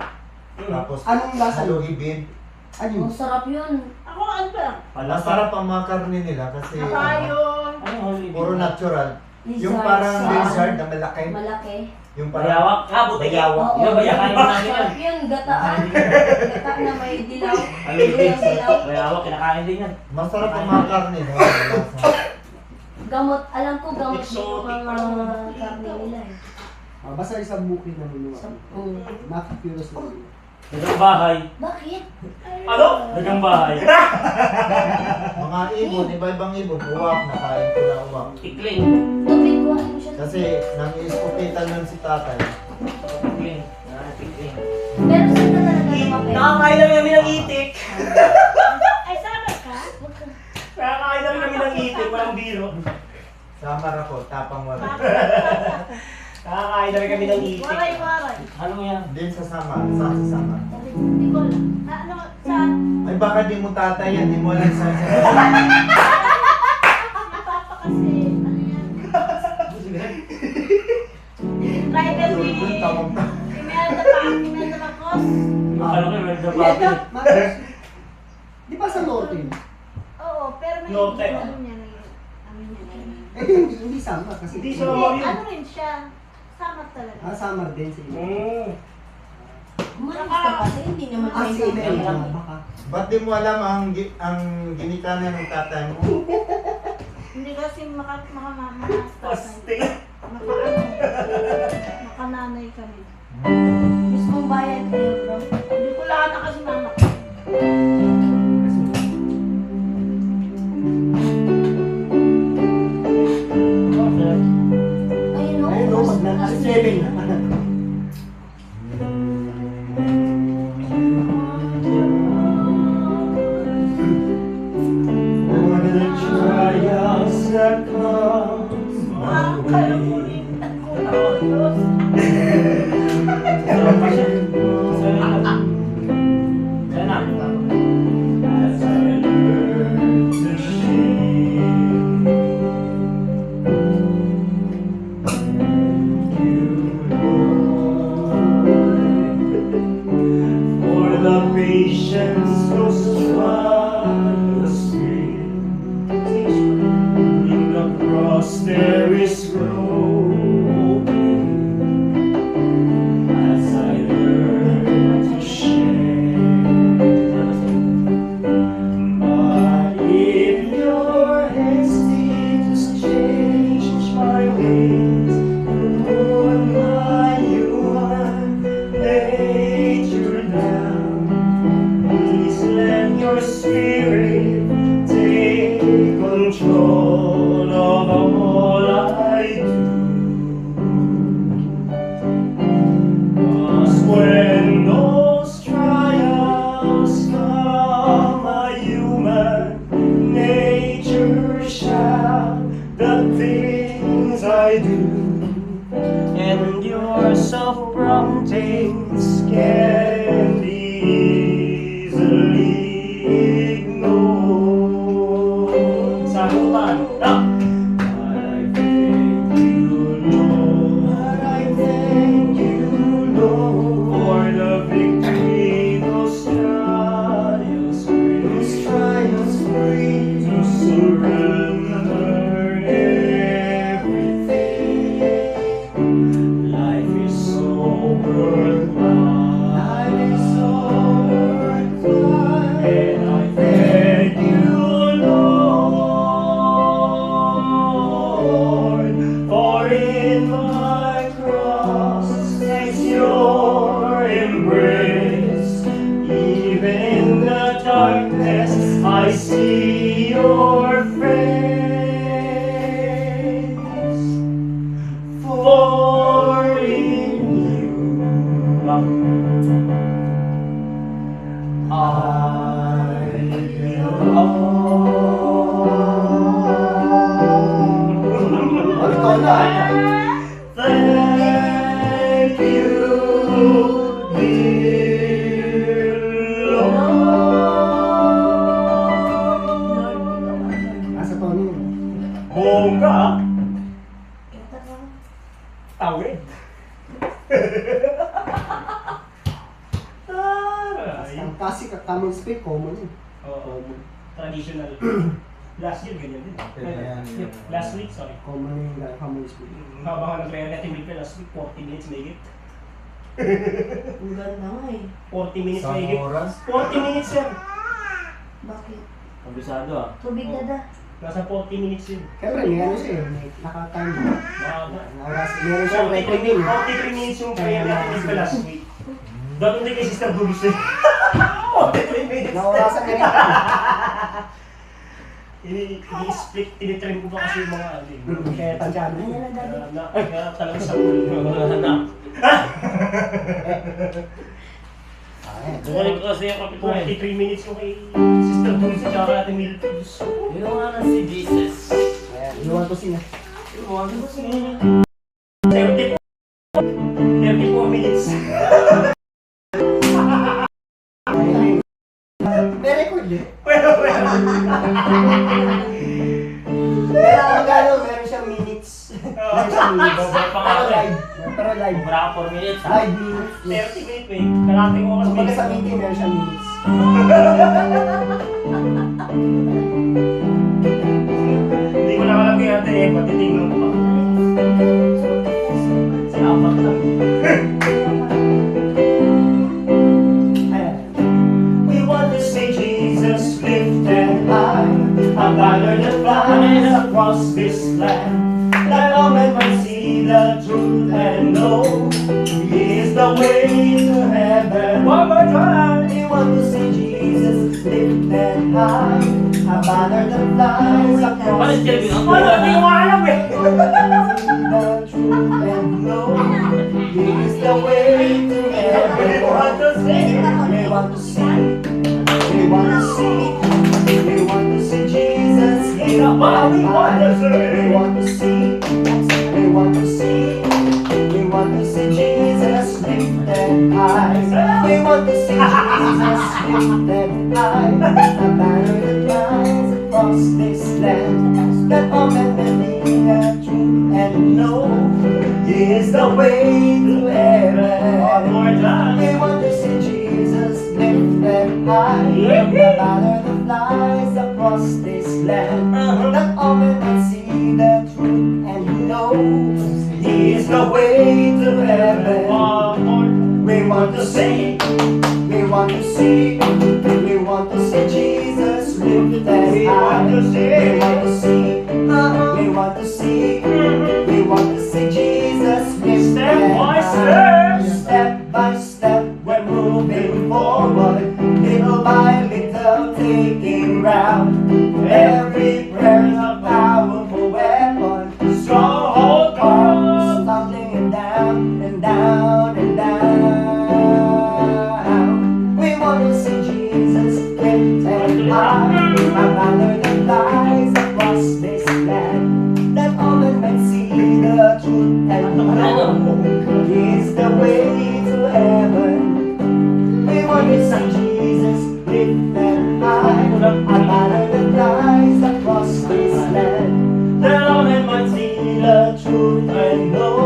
Tapos, Anong lasa mo? halugibin. Ano yun? Ang sarap yun. Ako ano ba? Palasa. Masarap ang mga karne nila kasi Kabayo. Ano holy? puro natural. Yung parang lizard na malaki. Malaki. Yung parang Bayawak. Ah, buti. bayawak. Oo. Yung bayakain mo namin yun. Sarap yun, gataan. Gata na may dilaw. Yung dilaw. Bayawak, kinakain din yan. Masarap ang mga karne. No? Malasa. Gamot, alam ko gamot din Exotic yung pa mga naman. karne nila eh. Basta isang bukid na minuwa. Oo. Nakakurious na yun. Dagang bahay. Bakit? Ano? Dagang bahay. Mga ibon, iba-ibang ibon. Uwak, nakain ko na uwak. Tikling. Tubig ko, ano siya? Kasi nang iskopitan nun si tatay. Tikling. Ah, tikling. Pero saan na talaga lumapit? Nakakain lang kami ng itik. Ay, sama ka? Nakakain lang kami ng itik, walang biro. Samar ako, tapang wala. Nakakain lang kami ng itik. Waray-waray. Ano mo yan? Din sa Samar, saan sa Samar? Hindi ko alam. Ano, saan? Ay baka di mo tatay yan, di mo alam saan sa Si Papa kasi, ano yan? Driver ni Imelda Marcos. Ano kayo, may Hindi, dababi. Di ba sa norte? Oo, pero may Norte. ano niya na yun. Ano niya na yun. Hindi sama kasi. Hindi Hindi, sama. ano rin siya. Sama talaga. Summer din sa iyo. Umalis ka kasi, hindi naman Ah, si tayo Imelda. sama. Baka. Ba't di mo alam ang ginikanan ng tatay mo? Hindi kasi Paste. makananay kami. Mismong bayan kayo, bro. Hindi ko lahat na kasi mama ko. Ayun o. Ayun o, pag nasa 7 na. For the trials that come my way. As I learn to share. Thank you, Lord, for the patience those trials bring. In the cross there is growth as I learn to share. But if your hands to change my ways, put my human nature down, please let your spirit take control of all I do. 'Cause when those trials come, my human nature shall the things I do, and your self-promptings can be easily ignored. Sagutan. I thank you, Lord. I thank you, Lord, for the victory those trials bring. Those trials bring. To surrender everything. Life is so worthwhile. Life is so worthwhile. And I thank you, Lord, for in my cross is your embrace. Even in the darkness, I see your face. For in you I belong. Ikaw na. Thank you, dear Lord. Nasa Tony. Bongga, Ito ka. tawid. Kasi common speak, common yun. Oo. Traditional. Last year, ganyan din. Ganyan, yun. Last week, sorry. Common na yung Hamoy Speed. Habang nag-real natin week last week, 40 minutes may higit. Ang ganda nga eh. 40 minutes Isang may higit. oras. 40 minutes sir. Bakit? Kabisado ah. Tubig dada. Nasa 40 minutes yun. Siyempre, may ano siya, may nakatime mo. Mahaba. Oras, meron siyang record din. 43 minutes yung prayer natin week last week. Doon din kay Sister Dulce. 43 minutes. Naorasan na rin. I-split, tinitrim ko ba kasi yung mga ano eh. Kaya tansyahan mo. Ayan na dada. Kaya talaga sa ulo. Anak. Ayan. Bumalik ko kasi yung kapit ko eh. 43 minutes yung kay Sister Dulce tsaka natin Milpus. Ginawa na si Jesus. Ayan, iwan ko sila. 34 minutes. May record eh. Pero, Pero ang gano'n, meron siyang minutes. Meron siyang minutes. Baba pa nga Pero ako eh. live. Pero live. Sobra ka 4 minutes ha. Live minutes. 30 minutes wait. Kalating oras Kumbaga sa meeting, meron siyang minutes. Hindi ko lang alam kay Ate Eva, titignan ko pa. Si apat lang. Ayan. We want to see Jesus lifted high, a banner that flies across this land, that all men might see the truth and know He is the way to heaven. One more time. We want to see Jesus lifted high, a banner that flies across Bakit this sila Ano, hindi ko alam eh. the truth and know He is the way to heaven. We want to see. We want to see, we want to see, we want to see Jesus lifted high. We want to see, we want to see, we want to see Jesus lifted high. We want to see Jesus lifted high. A banner that flies across this land, that all men believe are true and know He is the way to heaven. One more time. We want to see Jesus lifted high, a banner that flies across this land, that all men can see the truth and know He is the way to heaven. One more. We want to see, we want to see, we want to see Jesus lifted We high. want to see. We want to see, we want to see, we want to see Jesus lifted Step by high. step. Step by step, we're moving forward, little by little, taking ground. Every prayer is a powerful weapon. Stronghold comes tumbling and down and down and down. We want to see Jesus lifted high, a banner that flies across this land, that all men might see the truth and know He's the way to heaven. We want to see Jesus lifted high, a banner that flies across this land, that all men might see the truth and know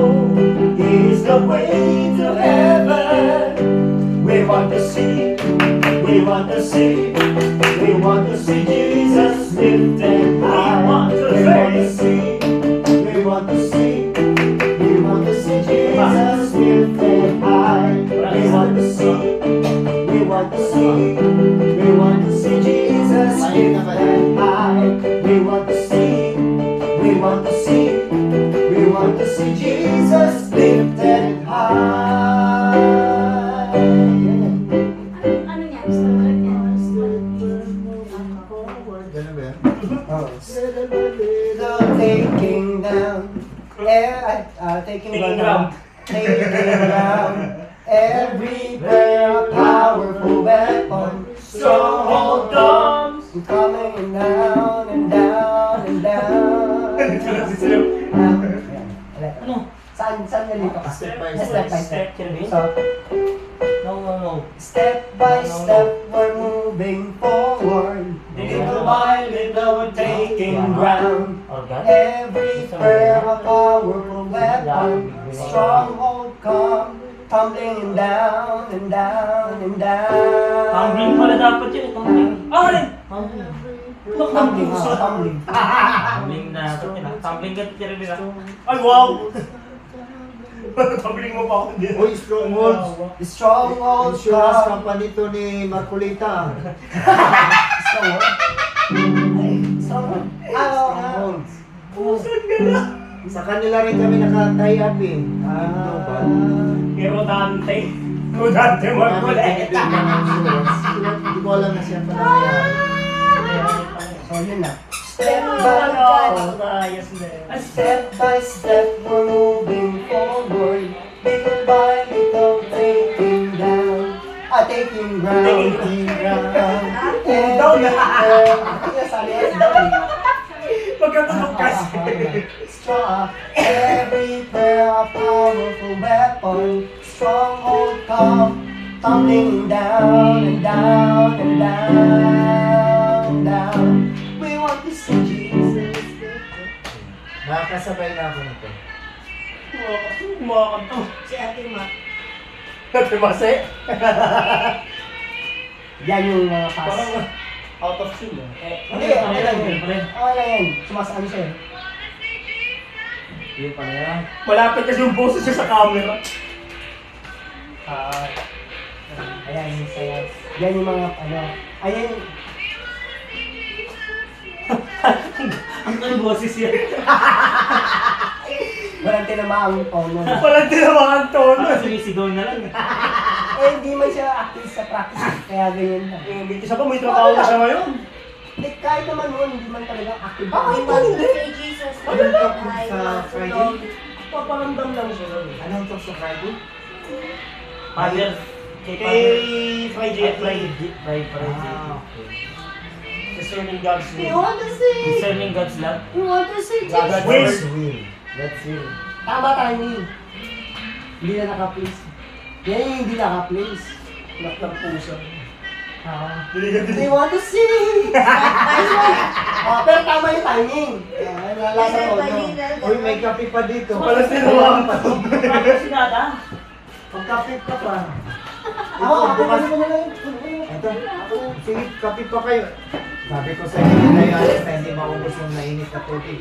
He's the way to heaven. We want to see, we want to see, we want to see Jesus lifted high. We want to see, we want to see, we want to see Jesus lifted high. We want to see, we want to see, we want to see Jesus lifted high. We want to see, we want to see, we want to see Jesus lifted high. Ano niya? Gusto mo lang yan? Ganun ba yan? Oh. Taking down, taking ground, taking ground. Every prayer, a powerful weapon. Stronghold comes, coming down and down and down. Ano? Saan nalito ka? Step by Step by step. Kirby? So, No. step by step, we're moving forward. Little by little, we're taking ground. Organ? Every prayer a powerful weapon. Stronghold come, tumbling down and down and down. Tumbling pala dapat yun. Tumbling. Ah, alin? Tumbling. Tumbling, tumbling. Tumbling na. Tumbling ka tira nila. Ay, wow! Tumbling mo pa ako din. Uy, Strongholds. Stronghold Insurance come. company to ni Marcolita. Stronghold? Stronghold? Strongholds. Sa kanila rin kami naka-tie up eh. Global. Kay Rodante. Rodante Marcoleta. Hindi ko alam na siya pa nangyayari. So, yun na. Step Step by step, we're moving forward. Little by little, taking down. Taking ground. Taking ground. Down na. Magkatunog kasi. Strong. Every prayer a powerful weapon. Stronghold come, tumbling down and down and down and down. We want to see Jesus. Nakakasabay na ako nito. Kumakanta. Si Ate Ma. Ate Mase. Yan yung mga pass. Parang out of tune Hindi, okay lang yun. Okay lang yan. Sumasaan siya eh. Yun pala yan. Malapit kasi yung boses niya sa camera. Ayan, yung sayaw. Yan yung mga ano. Ayan yung... Ang kong boses yan. Walang tinamaang tono. Walang tinamaan tono. Parang sumisigaw na lang. Eh, hindi man siya active sa practice. Kaya ganyan lang. Isa pa, may trabaho na siya ngayon. Hindi, kahit naman noon, hindi man talaga active. We want to see Jesus. Ano yung talk sa Friday? Paparamdam lang siya. Anong talk sa Friday? Father. Kay Kay Father. Friday. Friday. Okay. Discerning God's We will. want to see. Discerning God's love. We want to see God's Jesus. will. God's will. God's will. Tama timing. Hindi na naka-place. Yan yung hindi naka-place. Nak ng puso. We want to see. Pero tama yung timing. Nalasa ko no. Uy, may kape pa dito. Wala tinamaan pa. Bakit sinada? Pagkape ka pa. Ako, bukas. ano na lang. Ito, sige, kape pa kayo. Sabi ko sa inyo, tayo alis na hindi maubos yung nainit na tubig.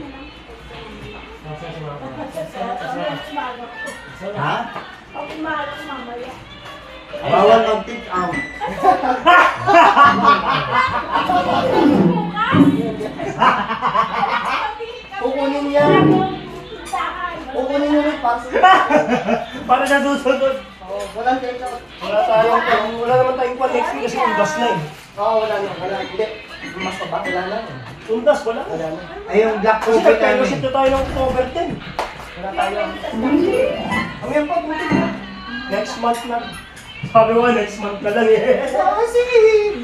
Ha? Ako umalang mamaya. Bawal mag-take out. Kukunin niya. Kukunin niya ulit para sa... Para sa susunod. Walang take out. Wala naman tayong pan next week kasi undas na eh. Wala na. Wala. Hindi. Mas pa ba? Wala na. Undas, wala. Wala na. Ay, yung black Kasi coffee nag-fellowship namin. na tayo ng October 10. Wala tayo. Ang pa, buti na. Next month na. Sabi ko nga, next month na lang eh.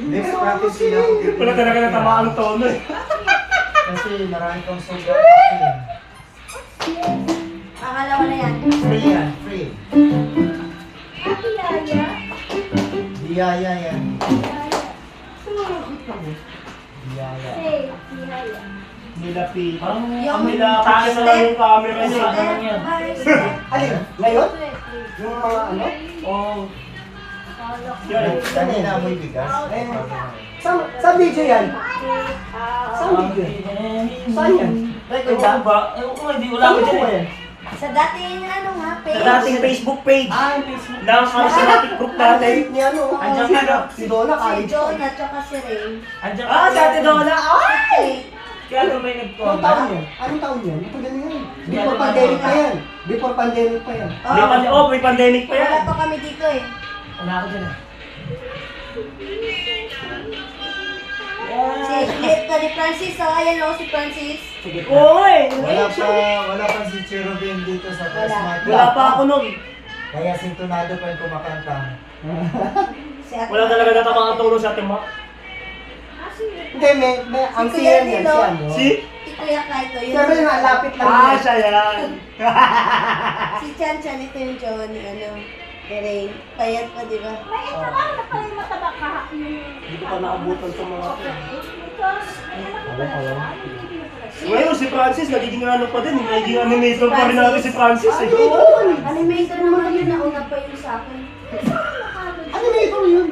Next practice sila ako. Wala talaga natamaan ang tono eh. Kasi marami kang sugar. Akala ko na yan. Free yan, free. Yaya. Biyaya yan. Yaya. Biyaya. Say, Yaya. Nilapi. Parang Yung Nilapit siya na lang yung camera niya. Ano yan? By step. Alin? Ngayon? Yung mga ano? Oh. Yan. Kanina amoy bigas. Sa video yan? Saan video? Saan yan? Record Ewan ba? ko ba? Ewan ko, hindi wala ko dyan eh. Sa dating ano nga, page. Sa dating Facebook page. Yung Facebook. Ng charismatic group natin. Ni ano? Andiyan ka na. Si Donna, Si college. John at saka si Ray. Andiyan Ah, si Ate Donna. Okay. Kaya ano may Anong taon yan? Anong taon yan? Matagal na yan. Before pandemic pa yan. Before pandemic pa yan. May pandemic pa yan. Wala pa kami dito eh. Wala ako dyan eh. Si Liit pa ni Francis. So, ayan o si Francis. Sige pa. Oo eh. Wala pa si Cherubim dito sa Christmas. Wala pa ako nun. Kaya sintonado pa yung kumakanta. Si Ate Wala talaga natamaan ang tono sa Ate Ma. Hindi, may ang Si siya Kuya niyan, Dilo. si ano. Si? Si Kuya Kaito. Yun. Pero yung lapit lang Ah, niya. siya yan. Si Chan Chan. Ito yung Johnny. Ano. Ray. Payat pa, di ba? May isa ka na pala yung mataba ka yung... Hindi ko pa naabutan sa mga Because, Ngayon, si Francis, nagiging ano pa din. Nagiging animator pa rin natin si Francis eh. Animator naman yun. Nauna pa yun sa akin. Animator yun.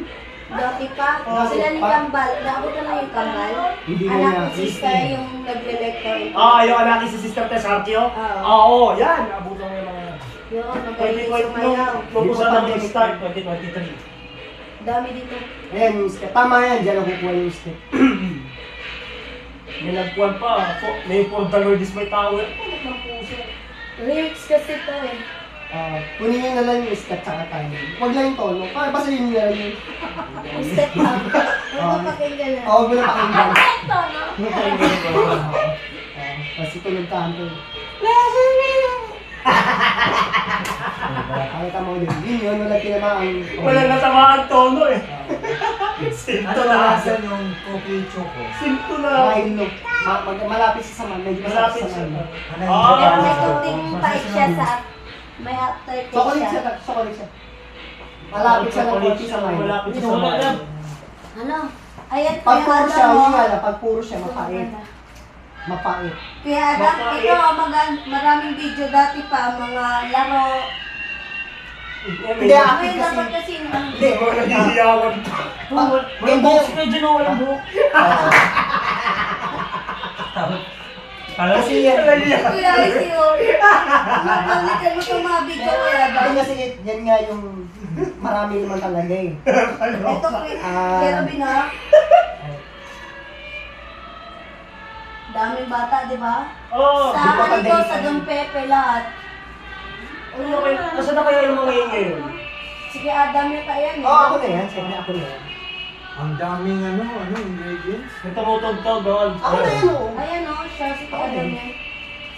Dati pa, sila ni Kambal. Naabot na lang yung Kambal. Hindi mo Anak na. ni sister yung nagle-lecture. Yung anak si Sister Tess Artio? Oo. Yan. Abutan mo yung mga yan. Yun, magaling sumayaw. Nung isa na mag-start, 2023. Dami dito. Ayan yung step. Tama yan, dyan ako kukuha yung step. May nagkuhan pa. May for the Lord is my tower. Ano ng puso? Lyrics kasi to eh. Kunin nyo na lang yung step tsaka timing. Huwag lang yung tono. Basta yun na lang yun. Yung step up. Huwag mapakinggan na. Huwag mo na pakinggan. Ito, no? Kasi tulog ka ang tono. Pakita mo din. Yun, wala tinamaan. Walang nasamaan tono eh. Sinto Ano na. lasan yung cookie choco? Sinto na. Mahilog. Malapit sa sama. Medyo Malapit sa siya. sama. Ano Pero may yung kunting bite siya sa... May aftertaste Chocolate siya. siya. Chocolate siya. Malapit siya ng konti sa mind. Malapit siya Ito, sa madam. mind. Ano? Ayan, Pag puro siya, Adam, yun oh. nga lang. Pag puro siya, mapait. Mapait. Kuya Adam, Mapait. ito, maraming video dati pa, mga laro. Hindi, akin Ngayon kasi. dapat kasi ano. Hindi. Mga nahihiyawan to. Walang buhok si Kuya Juno, walang buhok. Kasi yan. Kuya Isi, oh. Napalitan mo itong mga video, Kuya Adam. Hindi kasi yan nga yung marami naman talaga eh. Ito, Kuya Robin, ha? Daming bata, di ba? Oo. Sa ano ito, sa Don Pepe lahat. Nasaan na kaya yung mga yun ngayon? Sige, Adam yata yan. Oo, ako na yan. Siyempre ako na yan. Ang daming ingredients. May tumutugtog doon. Ako na yan oo. Ayan, oh, siya si Adam yan.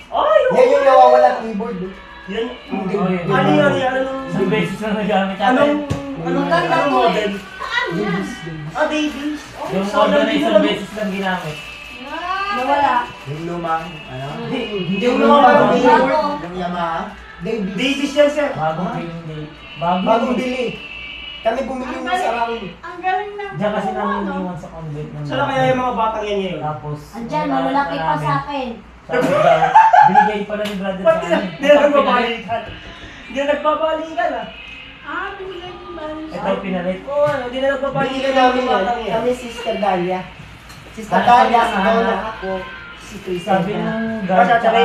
Ay, Yan yung nawawala keyboard eh. Yan. Ay, Ano yan? Anong... Isang beses lang nagamit natin. Anong model? Davis. Davies. Yung order na isang beses lang ginamit. Nawala. Yung lumang, ano? Hindi Yung mo lumang naman keyboard. Bago. Yung Yamaha. Davis. Davies yan, sir. Bagong hindi. Bagong bili. Kami bumili yung sa round. Ang galing ng Diyan kasi ano, namin no? iniwan sa convent ng... Saan na kaya yung mga batang yan ngayon? Tapos... Andyan, malalaki pa sa akin. Sabi daw, binigay pala ni brother Ba't sa nila amin. nila nagbabalikan? Hindi na nagbabalikan ah. Binigay mo ba? Ito pinalit. Oo, hindi na nagbabalikan Bili namin yung yan. batang yan. Kami si Sister Dalia. Sister Ah, Dalia, sabi si nga, Donna, ah. ako, si Chris. Sabi nung Basta guard, tsaka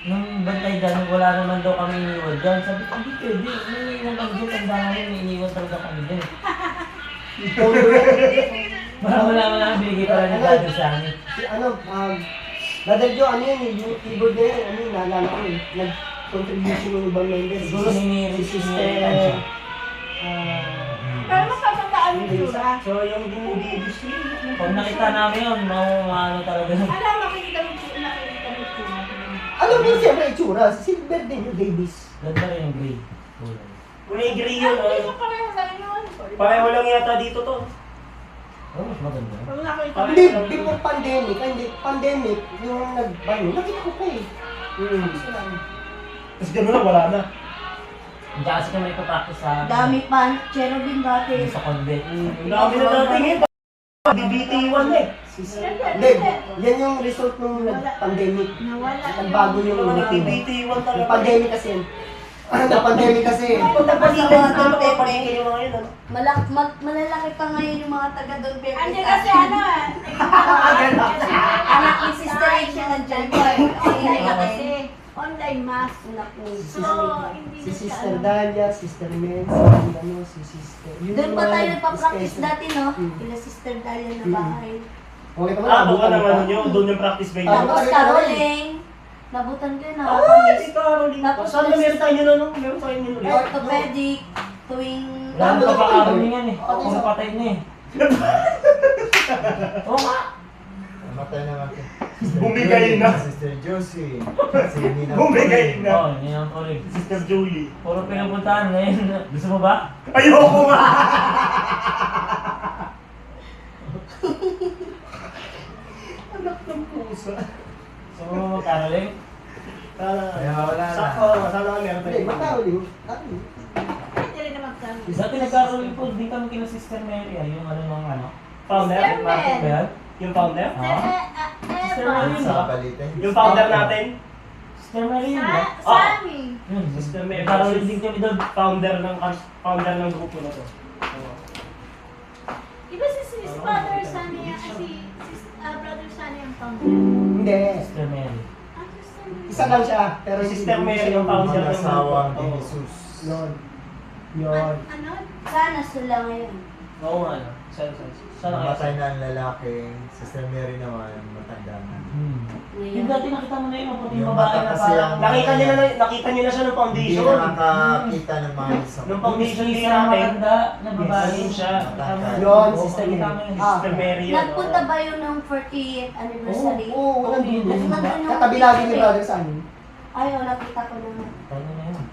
nung bantay dyan, wala naman daw kami iniwan dyan. Sabi ko, hindi pwede. May iniwan kami dyan. Ang dami may iniwan talaga kami dyan. Wala binigay pala ni brother sa amin. Si Brother Joe, ano yun, yung keyboard na yan, ano yun, naalala ko eh. Nag-contribution ng ibang members. Siguro Si Sister, Pero makakataan yung tura. So yung Davies yun. Pag nakita namin yun, maano talaga. Alam, makikita mo tura. ano mo siyempre itsura? Silver din yung Davis. Ganda rin yung gray. Kulay. Kulay green yun. Hindi ko pareho lang yun. Pareho lang yata dito to. Oh, mas maganda. Pag nakita mo. Hindi, before pandemic, pandemic, yung nakita ko pa eh. Tapos gano'n na, wala na. Hindi kasi kami ipapractice sa... Dami pa, Cherubin dati. Sa convent. Ang dami na dating eh. BBT1 eh. Hindi, yan yung result ng pandemic. Nawala. Nagbago yung BBT1 Yung talaga. pandemic kasi. Na pandemic kasi. Napapalikan yung mga yun, ano? Malalaki pa ngayon yung mga taga Don Pepe. Andiyan kasi ano eh. Anak ni Sister Rachel nandyan pa. Online kasi. Online mass. Anak ni So, hindi Si na siya Sister ano. Dalia, Sister Mel, si Sister. Yun Doon yung pa mga tayo nagpa-practice special. dati, no? Mm. Kila Sister Dalia na bahay. Okay pa Ah, baka ng ano nyo, doon yung practice venue. Ah, Tapos tagal- caroling. Nabutan ko yun, Ah, nakakamiss. si Caroline. Tapos Saan na meron tayo nyo nun? Meron tayo nyo nun. Orthopedic, tuwing... Wala pa pa araw niyan eh. Ako sa patay na eh. Oo nga. Namatay naman ko. Bumigay na. Sister Josie. Si Nina. Bumigay na. Oo, yun ang tuloy. Sister Julie. Puro pinupuntahan ngayon. Gusto mo ba? Ayoko nga! Anak ng pusa. So, Caroline? Kaya wala na. Sana meron tayo. Hindi, makaroling. Hindi rin naman sa amin. Dati nagkaroon po, di kami kina Sister Mary ah. Yung ano nung ano. Founder? Sister Martin ba yan? Yung founder? Sister Evan. Mary Sa ba? kapalitan. Yung founder natin? Sister Mary yun ba? Sammy. Yun, Sister Mary. Caroline din kami doon. Founder ng grupo na to. Iba si Father Sunny, Brother Sunny ang founder. Hindi. Sister Mary. Ah, Sister Mary. Isa lang siya, pero Sister Mary ang founder ng Mag-asawang Oo. Jesus. Yun. Yun. Ano? Sana sila ngayon. Oo nga, no? Sana Namatay na ang lalaki, Sister Mary naman, matanda na. Yung dati nakita mo na yun, ang puting Yung babae mata na kasi parang... ang- Nakita niyo na siya ng Hindi foundation. na nakakita ng mga isa. Nung foundation din Isang natin, maganda na babae. yun siya. Yun, Oo, Sister nakita Mary. mo yun. Sister Mary yun. Nagpunta ba yun ng 40th anniversary? Oo, walang Oo, dulo. yun. Katabi lagi ni Brother Sunny. Ayaw, nakita ko naman. Ano na yun?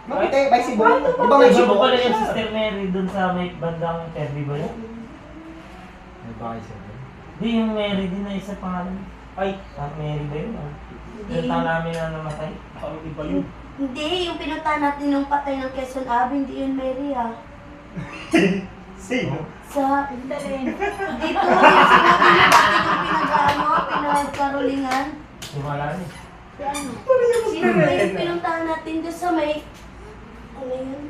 Mabuti, by Cebu. Di ba may Iba Cebu? pa pala yung Sister Mary dun sa may bandang Terry ba yun? May bahay siya doon. Hindi, yung Mary din na isa pangalan. Ay, Mary ba yun? Hindi. Yung tao namin na namatay. parang iba yun. Hindi, yung pinuntahan natin nung patay ng Quezon Ave, hindi yun Mary ha. Sino? Sa, Dalhin. dito, yung sinabi niyo dati yung pinagkarolingan. Wala rin. Si ano? Sino ba yung pinuntahan natin doon sa may, ano yun?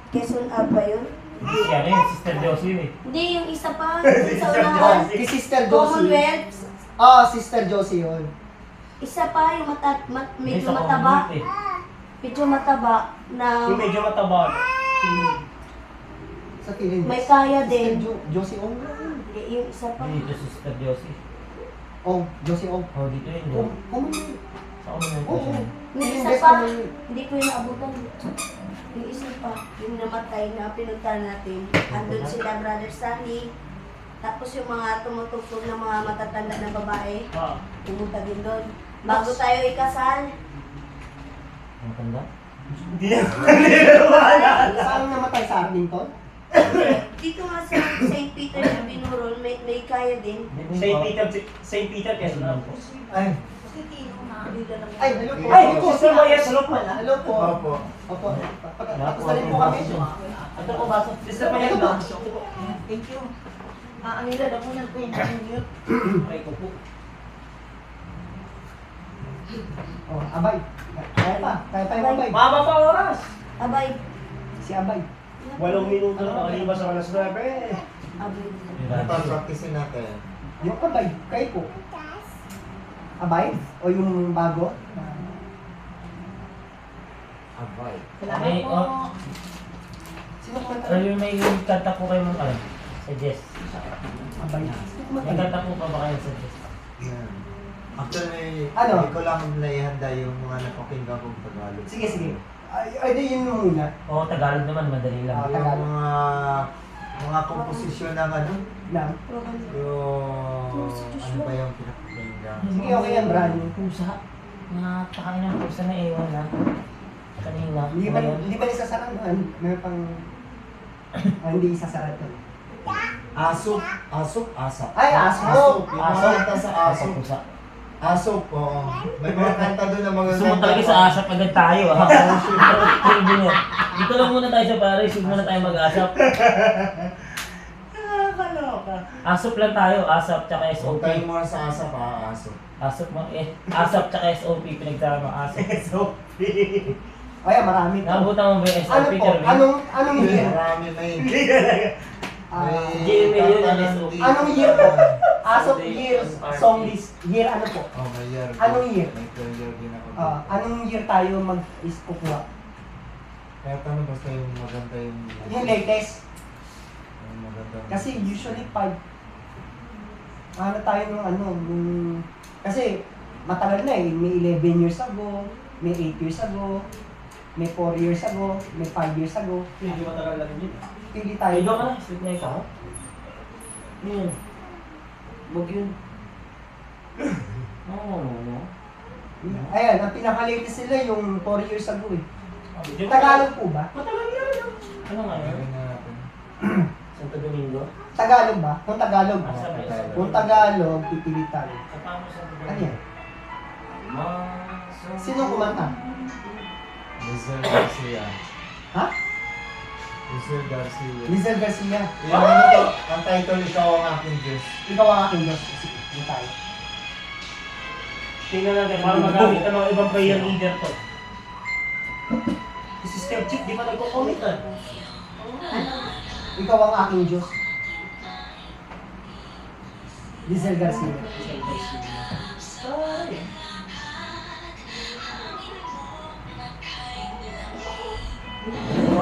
Quezon Ave ba yun? Yan yun, Sister Josie yun eh. Hindi, yung isa pa, yung sa unahan. Si Sister Josie. Commonwealth. Ah, Sister Josie yun. Isa pa, yung medyo Sa mataba. community. Medyo mataba na Yung medyo mataba. Sa Philippines. may kaya Sister din. Josie Ong. Hindi, yung isa pa. Dito si Sister Josie. Ong, Josie Ong. Oh, dito yun. Ong, yun. Commonwealth. Sa community. Oo. Yung Yung isa best pa, Commonwealth. hindi ko yung naabutan. Yung isa pa, yung namatay na pinunta natin. Andun sila, Brother Sunny. Tapos yung mga tumutugtog na mga matatanda na babae, Ah. pumunta din doon. Bago tayo ikasal, Ang tanda? Hindi na naniniwala. Saan namatay sa Arlington? dito nga sa St. Peter sa Binurol, may kaya din. St. Peter, Quezon Ave. Ay, Si Tino na. Hindi na ay, hello po. Ay, Sister Mayas, hello po. Hello po. Opo. Opo. Tapos na rin po kami. Ito po, baso. Sister Mayas, no? Thank you. Ang ila na po ng pain. Ay, ko po. Oh, Abay. Kaya pa. Kaya pa yung Abay. Mama pa oras. Abay. Si Abay. 8 minuto na makalipas sa alas 9. Abay. Ipapracticein natin. Yung Abay. Kayo po. Abay? O yung bago? Abay. Salamat May, po. oh, Sino kumanta? may kanta po kayo mong alam. Suggest. Abay. May kanta po pa ba kayo suggest? Yan. Actually, Ano? hindi ko lang naihanda yung mga napakinggan kong Tagalog. Sige, sige. Ay, di yun muna. Oo, Tagalog naman, madali lang. Ah, Yung mga komposisyon ng ano, Lang. yung ano ba yung pinapakinggan? Sige, okay yan, Bran. Pusa. Nakakain ng pusa na ewan na. Kanina. Hindi ba isasarahan? May pang... hindi isasara ito. Asok, asok, asap. Ay, asok! Yung mga kanta sa asok. Pusa. Asok, oo. May mga kanta doon na mga Gusto mo talaga sa asap agad tayo, ha? Dito lang muna tayo sa Paris, huwag muna tayo mag-asap. Kaloka. Asap lang tayo, asap tsaka Huwag SOP. tayo muna sa asap ha, asok. Asap mo, asap tsaka SOP, pinagtama asap. So, Ay, marami to. Nakabutan mo ba yung Ano SOP, po? Jeremy? Anong year? Marami may... Ah, Gmail yun, kanta yung ng SOP. di- Anong year po? As of Sunday years, and party. song list. Year ano po? Oh, may year. Anong year? May year din ako. Anong year tayo mag-iskukuha? Kaya tanong basta yung maganda yung... Yung latest. Yung maganda. Kasi usually 5. Ano tayo nung ano, nung... Kasi matagal na eh. May 11 years ago, may 8 years ago, may 4 years ago, may 5 years ago. medyo matagal lang yun. Pili Ay, tayo. doon ka na, sleep na ikaw. Yun. Huwag yun. Oo. Ayan, ang pinaka-latest nila yung 4 years ago eh. Medyo Tagalog po ba? matagal yan. Ano nga yun? Gawin na natin. Santo Domingo? Tagalog ba? Kung Tagalog. Ah, sabi ko. Kung Tagalog, pipili tayo. Kasama sa Santo Ano yan? Domingo. Sino kumanta? Lizelle Garcia. Ha? Lizelle Garcia. Lizel Garcia. Yung ano to, ang title, Ikaw ang aking Diyos. Ikaw ang aking Diyos. Sige, yun tayo. Tingnan natin, para magamit ng mga ibang prayer leader to. Si Sister Chick, di pa nagko-comment ah. Ikaw ang aking Diyos. Diesel Garcia.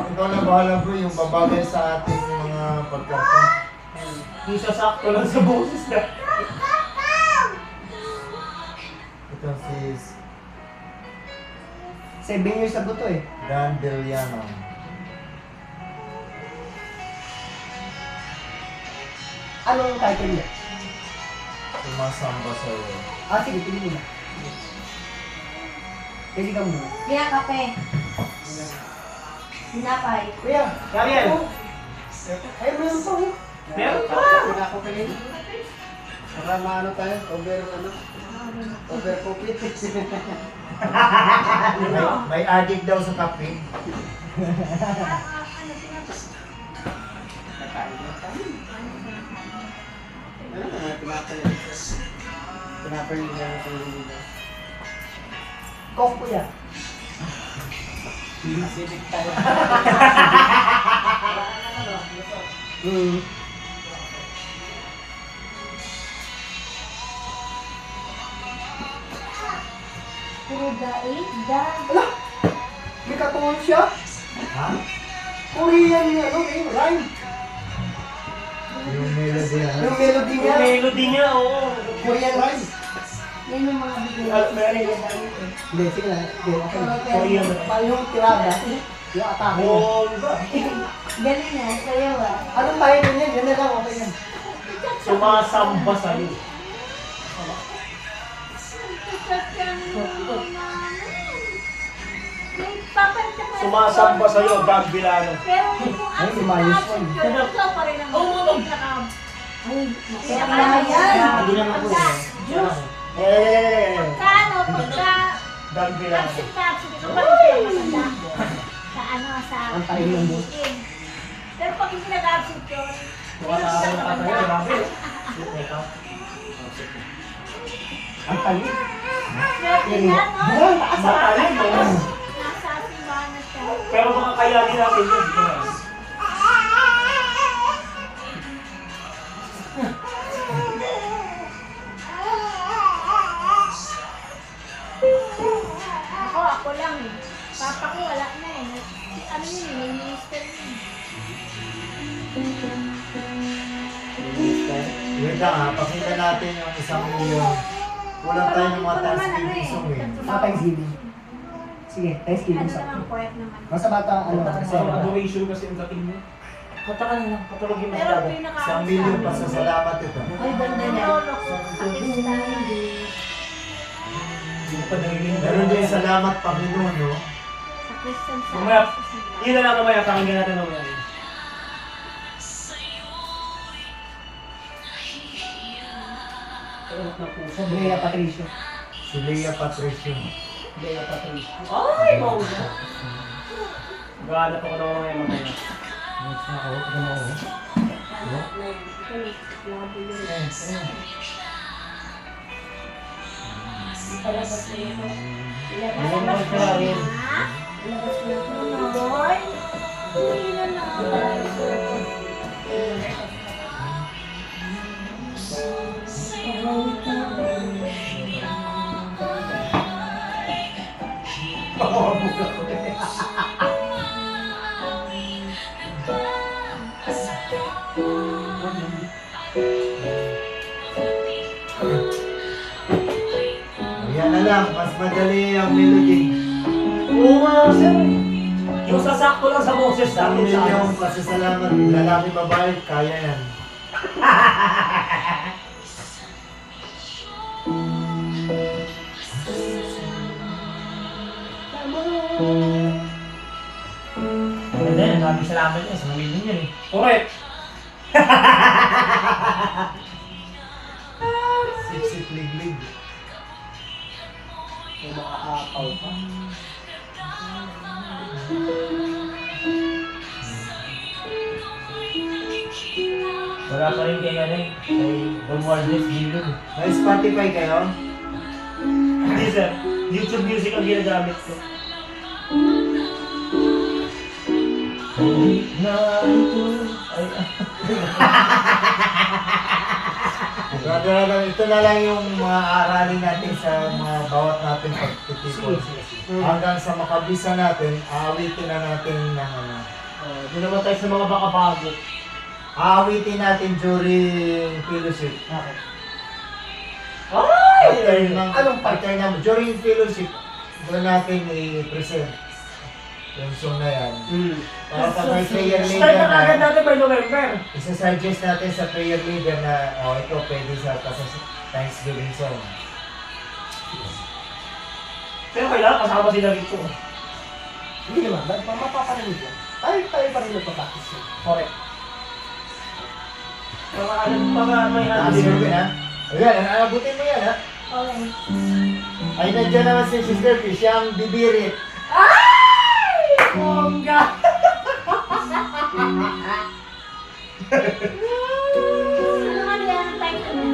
Ikaw na bahala bro, yung babagay sa ating mga pagkakita. Yung sasakto lang sa boses na. Ito si 7 years ago to eh. Dan Deliano. Anong title niya? Sumasamba sa'yo. Sige, pili mo na. Pili ka muna. Kaya kape. Sinapay. Kuya, Gabriel! ay meron pa eh. Meron pa! Pinakapilin. Para maano tayo, overcooked. May addict daw sa kape. Coke kuya. Civic tayo. Puro daig, da. May katulong siya. Ha? Korean niya, no? Rhyme. Yung melody yan. Yung melody niya. Yung melody niya, oo. Korean rhyme. Yan yung mga bigay. Hindi, sige na. Hindi, okay. Korean. Yung tirada. Yung atake. Bomba! Galing na, sa'yo ah. Anong title niya? Yan na lang, okay yan. Sumasamba sa'yo. Sumasamba sa'yo, Gag Bilano. Pero yung Ay, si Mayos yun. ikaw pa rin ang Kaya kaya yan. Hindi naman po eh. Pagka pagka Gag Bilano. absent na absent, ikaw pa rin siya maganda. Sa ano, sa Ang tayo ng boss. meeting. Pero pag hindi nag-absent yun, Wala meron ka siya rin maganda. tayo, grabe. Ikaw. Ang talit. Swerte yan, no? Matalim, no? Nasa simbahan na siya. Pero mga kayanin natin yun. Ako lang eh. Papa ko wala na eh. Ano yun, may minister yun. Wait lang ha, pakita natin yung 1 milyon. Kulang tayo ng mga Thanksgiving song eh. Thanksgiving. Sige, Thanksgiving Ano sa naman, poet naman. Basta bata, ano, kasi Parang adoration kasi ang dating mo. Kata ka na lang, patulogin mo Pero talaga. pinaka 1 milyon pasasalamat ito. Ay, ganda na. Hindi ko pa narinig. Meron din salamat Panginoon, no? Sa Christian sa Mamaya, yun na lang mamaya, pakinggan natin mamaya. Bea Patricio. Si Lea Patricio. Bea Patricio. Ay, mauna. Gahanap ako ng mga mamaya. Ano naman siya rin? Boy, hindi na lang. Ayan na lang, mas madali ang melody. Oo nga, sir. Yung sasakto lang sa boses 1 natin sa milyon pasasalamat, lalaki babae, kaya yan. Maganda yan, sabi salamat niya, sa million yun eh. Correct! Sipsip liglig. May mga apaw pa. Wala pa rin kay ano eh, kay Romualdez Gilon. May Spotify kayo? Hindi sir, YouTube Music ang ginagamit ko. Na ito Brother, ito na lang yung mga aralin natin sa mga bawat natin pagtitipon. Hanggang sa makabisa natin, aawitin na natin ng ano. Doon naman tayo sa mga baka-bago. Aawitin natin during fellowship. Okay. After ng during fellowship, doon natin i-present yung song na yan. Para pag may prayer Start leader na agad na, natin by November. isa-suggest natin sa prayer leader na, ito pwede sa Thanksgiving song. Pero kailangan kasama sila rito. Hindi naman, mapaparinig lang. Tayo pa rin nagpa-practice yun. Correct. Mga may Thanksgiving ha? Ayan, anabutin mo yan ha? Okay. Ay, nandiyan naman si Sister Fish, siyang bibirit. Bongga! Ano nga nila ang title niya?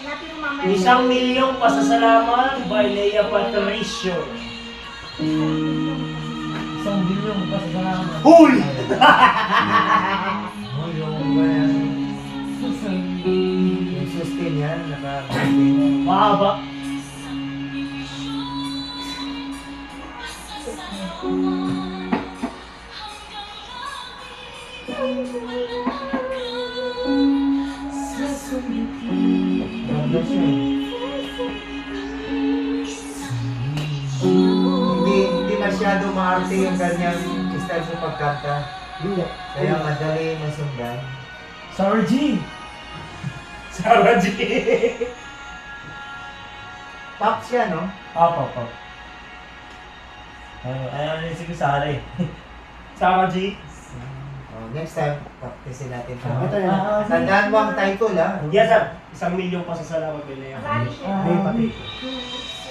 Hanapin mo mamaya. 1,000,000 pasasalamat by Lea Patricio. 1,000,000 pasasalamat. Huy! Yung sustain yan, naka-sustain. Mahaba. Ganda siya eh. Hindi masyado maarte yung kanyang style sa pagkanta. Hindi. Kaya madali masundan. Sarah G. Sarah G. Pop siya, no? Pop. Ano yung sige Sarah eh. Sarah G. Next time, practicein natin ito. Ito na. Tandaan mo ang title, ha? Yes sir. 1,000,000 pasasalamat by Lea. Marami siya. May Patricio.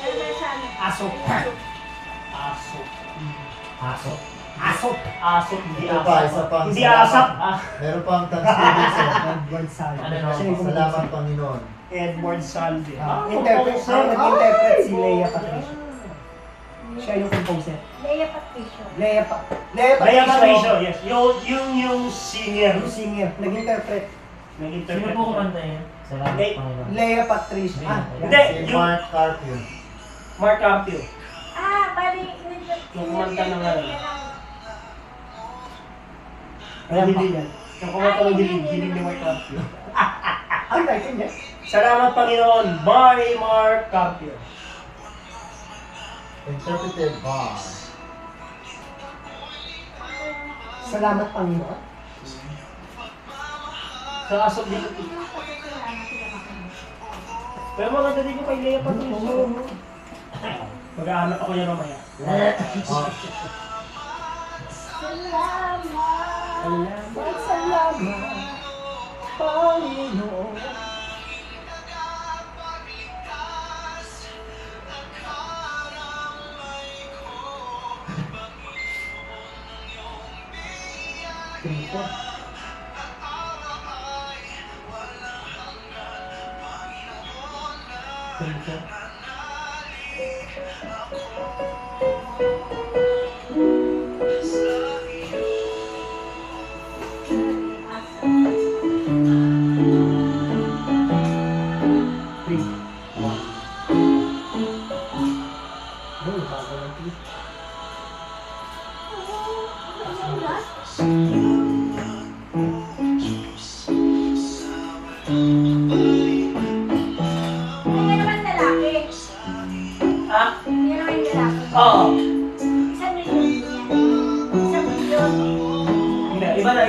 Ano ba sa amin? Aso. Aso. Aso. Aso. Aso. Hindi Ito pa, asap. isa pang Hindi salamat. asap. Meron pang Thanksgiving song. Edward Sala. Ano na? Siya yung Salamat, Panginoon. Edward Salve. Nag-interpret si Lea Patricio. Siya yung composer. Lea Patricio. Lea Lea Patricio, Patricio. yes. Yung singer. Yung singer. Nag-interpret. Nag-interpret. yan? Salamat, Hindi. Panginoon. Lea Patricio. Hindi. Si Yung Mark Carpio. Mark Carpio. Bali, Yung kumanta ng ano. Ayan pa. Hiling yan. Yung kumanta ng hiling ni Mark Carpio. Ang title niya. Salamat Panginoon by Mark Carpio. Interpreted by... Salamat Panginoon. Sa asok din. Pero maganda din ko kay Lea Patricio. Mag-aanap ako yan mamaya. Salamat, Panginoon. Trito. Trito. Hindi naman lalaki. Ah? Hindi naman lalaki. Oo. 1,000,000 yan. 1,000,000. Hindi, iba na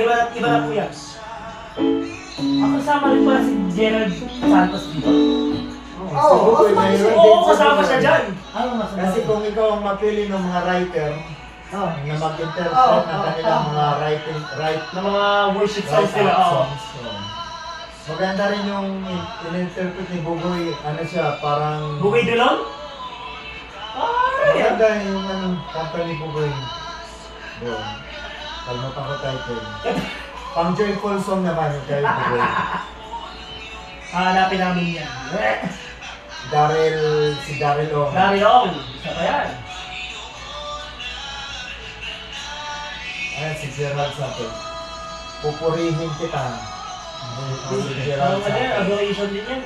po yan. Ako kasama rin pala si Gerald Santos dito. Oo, Oo, kasama siya dyan. Ano mas Kasi kung ikaw ang mapili ng mga writer Oh. na mag-interpret Oo, ng oo, kanilang oo. mga Na mga worship songs nila. Oo. Maganda rin yung in-interpret ni Bugoy, ano siya, parang... Bugay Dulon? Maganda yung anong kanta ni Bugoy. Doon. Kalmutan ko title. Pang joyful song naman yung kay Bugoy. Hanapin namin yan. Si Daryl Ong. Dariong. Isa pa yan. Ayan, si Gerald Santos. Pupurihin kita. Si Gerald Ano yan? Santos. Adoration din yan.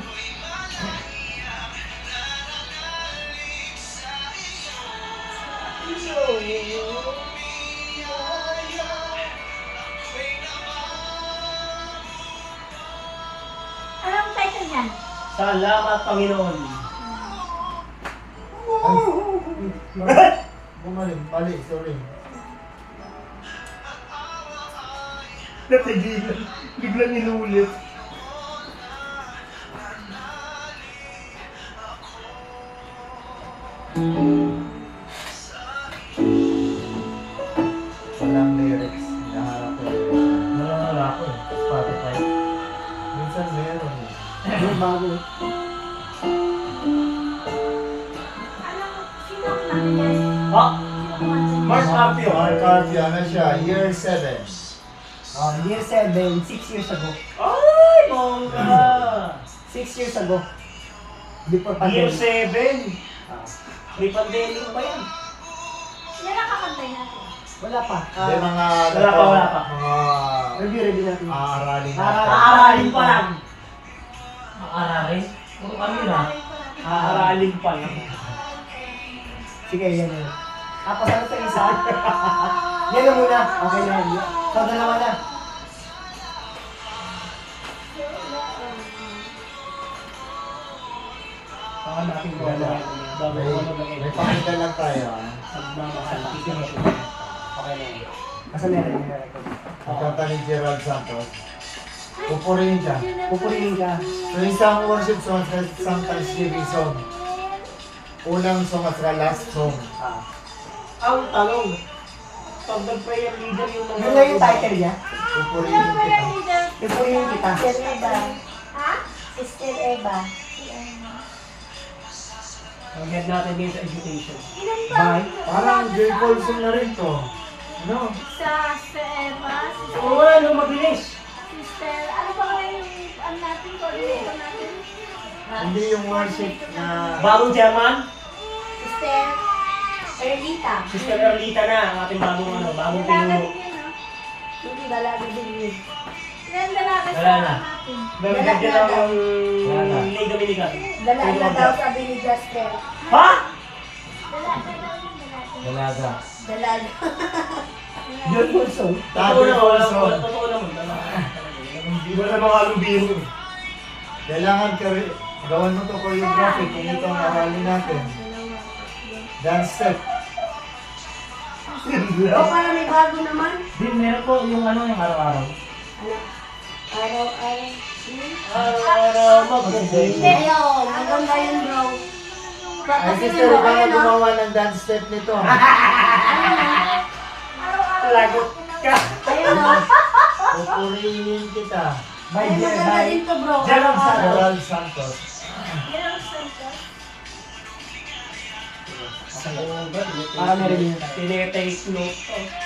Anong title niyan? Salamat, Panginoon. Bumalik, balik, sorry. Natigilan. Biglang inulit. Walang lyrics. Naharap ko lyrics. Wala ako eh. Spotify. Minsan meron. Yung bago. Sino ang nakinig? Ah! Sino kumanta niya? Mark Carpio. Mark Carpio, ano siya? Year 7. Year 7, 6 years ago. Ay! Bongga! 6 years ago. Before Year pandemic. 7. Ah, May pandemic pa yan. Yan ang kakantay natin. wala pa. Hindi, mga... Wala pa. Mga... Review natin. Aaralin natin. Aaralin pa lang. Aaralin? Puro kami na. Aaralin pa lang. Sige, yan na. Tapos ano sa isa? Yan na muna. Okay na yan. So, dalawa na. Baka natin gawin bago May, ano lagay. may pakinggan lang tayo. Ah. Pagmamahal. Definition. Okay na yun. Kasi meron yung record. Ang kanta ni Gerald Santos. Pupurihin ka. Pupurihin ka. So, isang worship song at isang Thanksgiving song. Unang song at saka last song. Ah. Ang tanong, pag nag-prayer leader yung mga... Yun lang yung title niya. Pupurihin kita. Pupurihin kita. Sister Eva. Ha? Sister Eva. Ang head natin ngayon sa education. Ilan ba? Bye. Parang J. Paulson na rin to. Ano? Sa Eva, Oo nga, no, mabilis. Sister, ano ba kaya yung ano natin, coordinator natin? Hindi yung worship na... Bagong chairman, Sister Erlita. Sister Erlita na, ang ating bagong Dalaga pinuno. din yun, no? Hindi dalaga din yun. Ilan dalaga Wala sa na. natin? Nabigyan lang ang Wala na. lay Dominican. Dalaga daw sabi ni Justin. Ha? Dalaga daw yung dalaga. Dalaga. Dalaga. Yun also. Totoo Tabi na, Paulson. totoo naman. Hindi mo na mga lubiro. Kailangan ka rin. Gawan mo to choreography kung ito ang aralin natin. Dance step. O para may bago naman. Din, meron po yung ano, yung araw-araw. Ano? Araw-araw. Araw-araw mag-ubay. Ayaw, maganda yun bro. Ay, Kasi sister, mo, ikaw na ayun o. gumawa ng dance step nito. Lagot ka. Ayun o. Pupurihin kita. By Ay, maganda din to bro. Gerald Santos. Gerald Santos. Ilang sentence? Para meron yun. Tinetake note.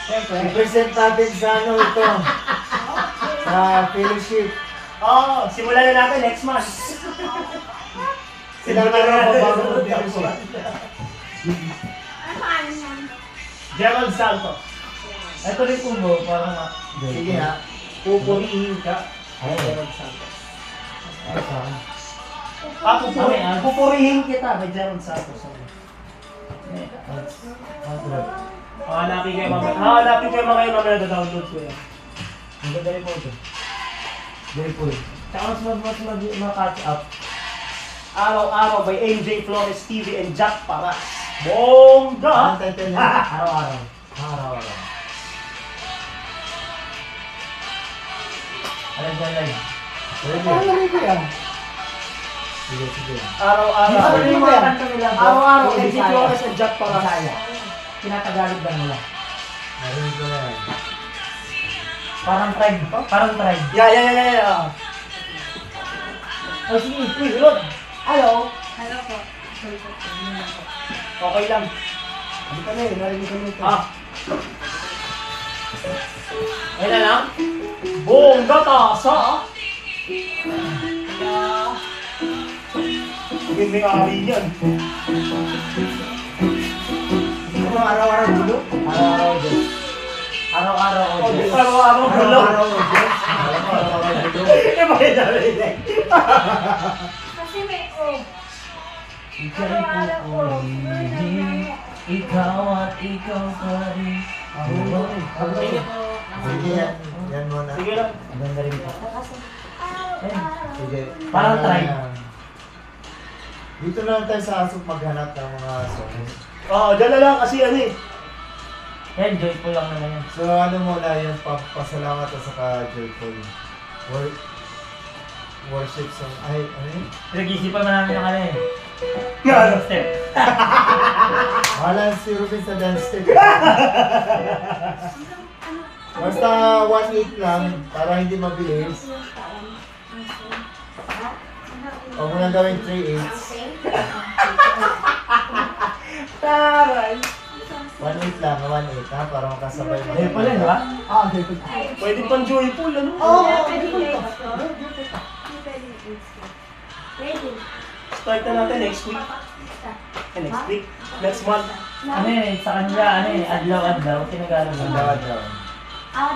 Siyempre. I-present natin sa ano ito. Sa fellowship. Oo, simulan na natin next month. Sila na lang bago ng fellowship. Ano pangalan niyan? Gerald Santos. Ito rin po mo, parang Sige ha. pupurihin ka. Ay, Gerald Santos. ay, saan? Pupurihin kita kay Gerald Santos. Hanapin kayo mga download ko yan. Ang ganda rin po ito. Very cool. Tsaka mas catch up. Araw-araw by MJ Flores TV and Jack Paras. Bongga! Anong title niya? Araw-araw. Araw-araw. Alam dyan lang. Pwede. Ano rin ko yan? Sige, sige. Araw-araw. Ano rin mo yan? Araw-araw Puro MJ Bisaya. Flores and Jack Paras. Bisaya. Tinatagalog lang nila. Narinig ko na yan. Parang tribe. Parang tribe. Yeah. Oh, sige. Uy, Rod. Hello? Hello po. Okay lang. Hindi kami, narinig kami ito. Ayun na lang. Bongga tasa. Sige, may ari yan. Ano araw-araw dito? Araw-araw, Diyos. Araw-araw, Diyos. araw-araw gulong. Araw-araw. Iba yung narinig. Kasi may O. Ika'y pupurihin, ikaw at ikaw pa rin. Sige yan. Yan muna. Sige lang. Ang ganda rin ito. Sige. Parang try. Dito na lang tayo sa Asok maghanap ng mga songs. Oo, dyan na lang kasi ano eh. Yan, joyful lang naman yan. So ano muna yung pasalamat at saka joyful. Worship song. Ay, ano yun? Pinag-isipan na namin ng ano eh. Ano? Step. Wala si Ruben sa dance step. Basta 1-8 lang para hindi mabilis. Huwag mo nang gawin 3-8s. Taray. 1-8 lang, 1-8 ha, para makasabay mo. Ayun pala, di ba? Ah, okay. Pwede pang joyful, ano? Ready? Start na natin next week. Next week. Next month. Ano eh, sa kanila, ano eh, adlaw-adlaw, tinagalog Ang lang. dawad daw.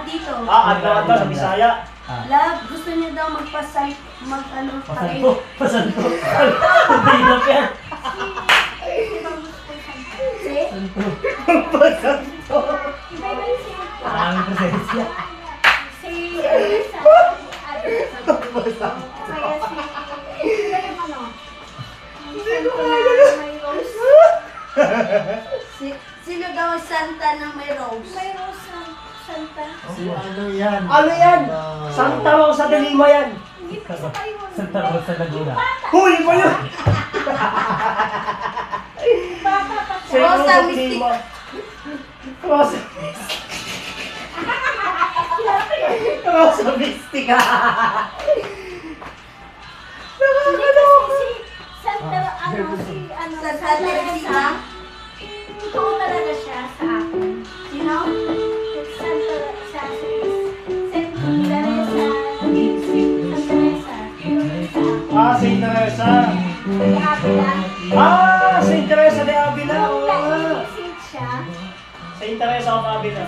Dito. Adlaw-adlaw sa Bisaya. Love, gusto niya daw mag-ano, Pasanto, pasanto. Mahirap yan. Si? Pasanto. Iba-iba yung siya. Maraming presensya. Si Elisa. Kaya si... Iba yung ano? May rose. Sino daw ang Santa ng may rose? May rose na Santa. Si ano yan? Ano yan? Santa Rosa de Lima yan. Hindi pa sa kayo. Santa Rosa Laguna. Huy, iba yun! Bata pa siya. Rosa de Mystic. Lima. Rosa. Rosa Mystica. Hindi kasi si Santa, Santa Teresita? Ikaw talaga siya sa akin. Sino? Santa sa Teresa. Saint Teresa. Avila. Saint Teresa de Avila. Nung Oo nga. nag-visit siya, Saint Teresa of Avila.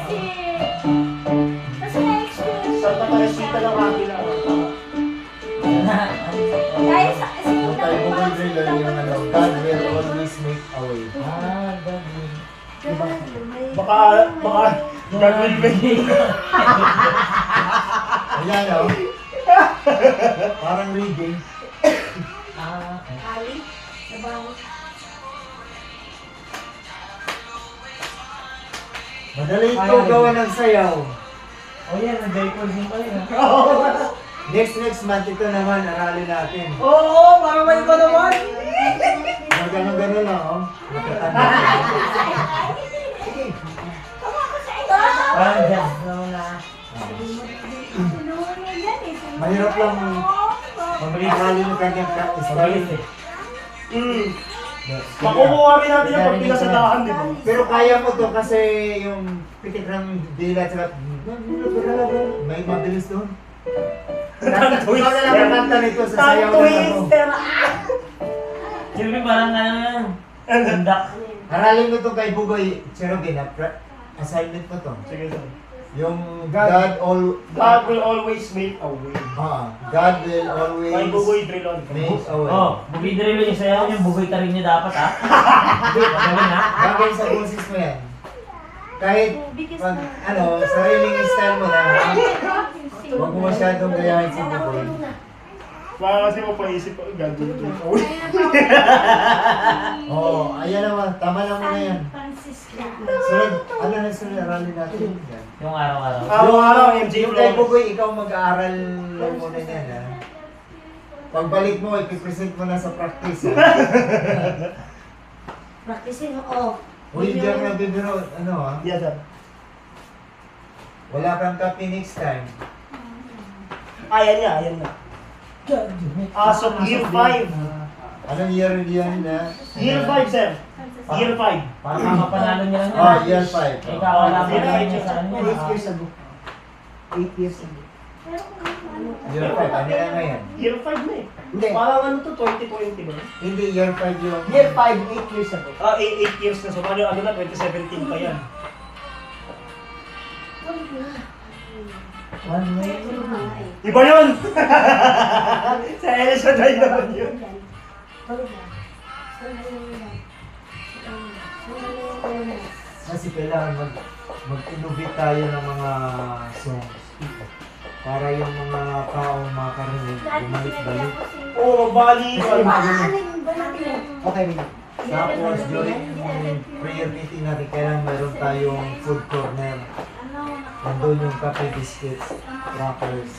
kasi na-experience Santa ko Teresita ng Avila. Dahil sa kasi Yung tayo mo yung ano, God will always make a way. Baka, God will be. Ayan o. Parang reading. Ali? Nabaho. Madali ito gawa ng sayaw. Oh yan, nag-joyful din pala yun. Next month ito naman, aralin natin. Oo, para may ko naman. Gano'n lang o. Matatanda. Parang jazz naman na. Mahirap lang aralin yung kanyang Mabilis style. eh. Makukuha rin natin yung pag pinasadahan, di ba? Pero kaya mo to kasi yung pitik ng dila at saka may mabilis doon. Ikaw na lang ang kanta nito sa sayaw na ako. Siyempre parang ano yan. Tundak. Aralin mo to kay Bugoy Cherokee na assignment mo to. Sige, sir. Yung God will always make a way. God will always May buboy drilon. make a way. Oh, bugoy drilo yung sayaw niya, bugoy tarin niya dapat ha. Magaling ha. Bagay sa boses mo yan. Kahit pag sariling style mo na, huwag mo masyadong gayahin si Bugoy. Baka kasi mapaisip ko, God will make a way. Ayan naman, tama lang mo na yan. Francisca. Sunod, na sunod, aralin natin yan. Yung araw-araw. Araw-araw, MJ Yung kay Flores. Bugoy, ikaw mag-aaral lang muna yan, ha? Pagbalik mo, ipipresent mo na sa practice, ha? Practicing mo. Hindi ako nagbibiro, ha? Yes, sir. Wala kang copy next time. Ayan na. So year 5. Anong year yan, ha? Year 5, sir. Year 5. Parang makapanalo niya lang yan. Year 5. Ikaw wala pa rin niya sa ano yan. 8 years ago. 8 years ago. Pero kung ano, Year 5, ano na ngayon? Year 5 na eh. Hindi. Parang ano to, 2020 ba? Hindi, year 5 yung... Year 5, 8 years ago. 8 years na. So, ano na, 2017 pa yan. One way. Yung mga eh. Iba yun! Sa LSI naman yun. Kasi kailangan mag-innovate tayo ng mga songs. Para yung mga taong makarinig, bumalik-balik. Oo, balikan. Aanin ba natin? Okay, Mina. Tapos during prayer meeting natin, kailangan mayroon tayong food corner. Nandun yung kape, biscuits, crackers.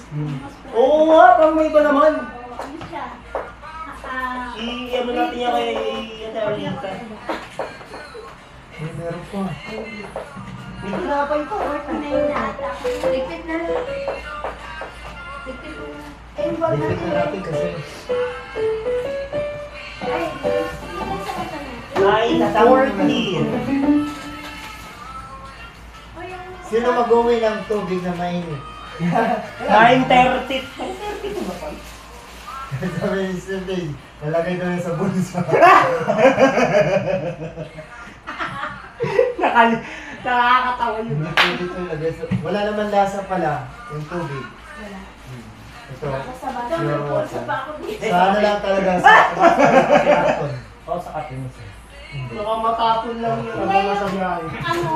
Oo nga, parang may iba naman. Ano siya? I-ano natin yan kay Ate Arlita. Meron pa. May tinapay pa. Repeat na lang. Repeat na lang. Eh, yung bag Dipit natin. na natin kasi Ay, 9:40. sino mag-uwi ng tubig na mainit? 9:30. 9:30 ba pa? Sabi ni Cindy, nalagay daw yun sa bulsa. Nakakatawa yun. Hindi pwede ito ilagay sa... Wala naman lasa pala yung tubig. wala. Ito, Sa bata. pure water. pa ako dito. Sa ano lang talaga sa karton. Oo, sa katin. Baka matapon lang yun. Ano na sa biyahe. Ano,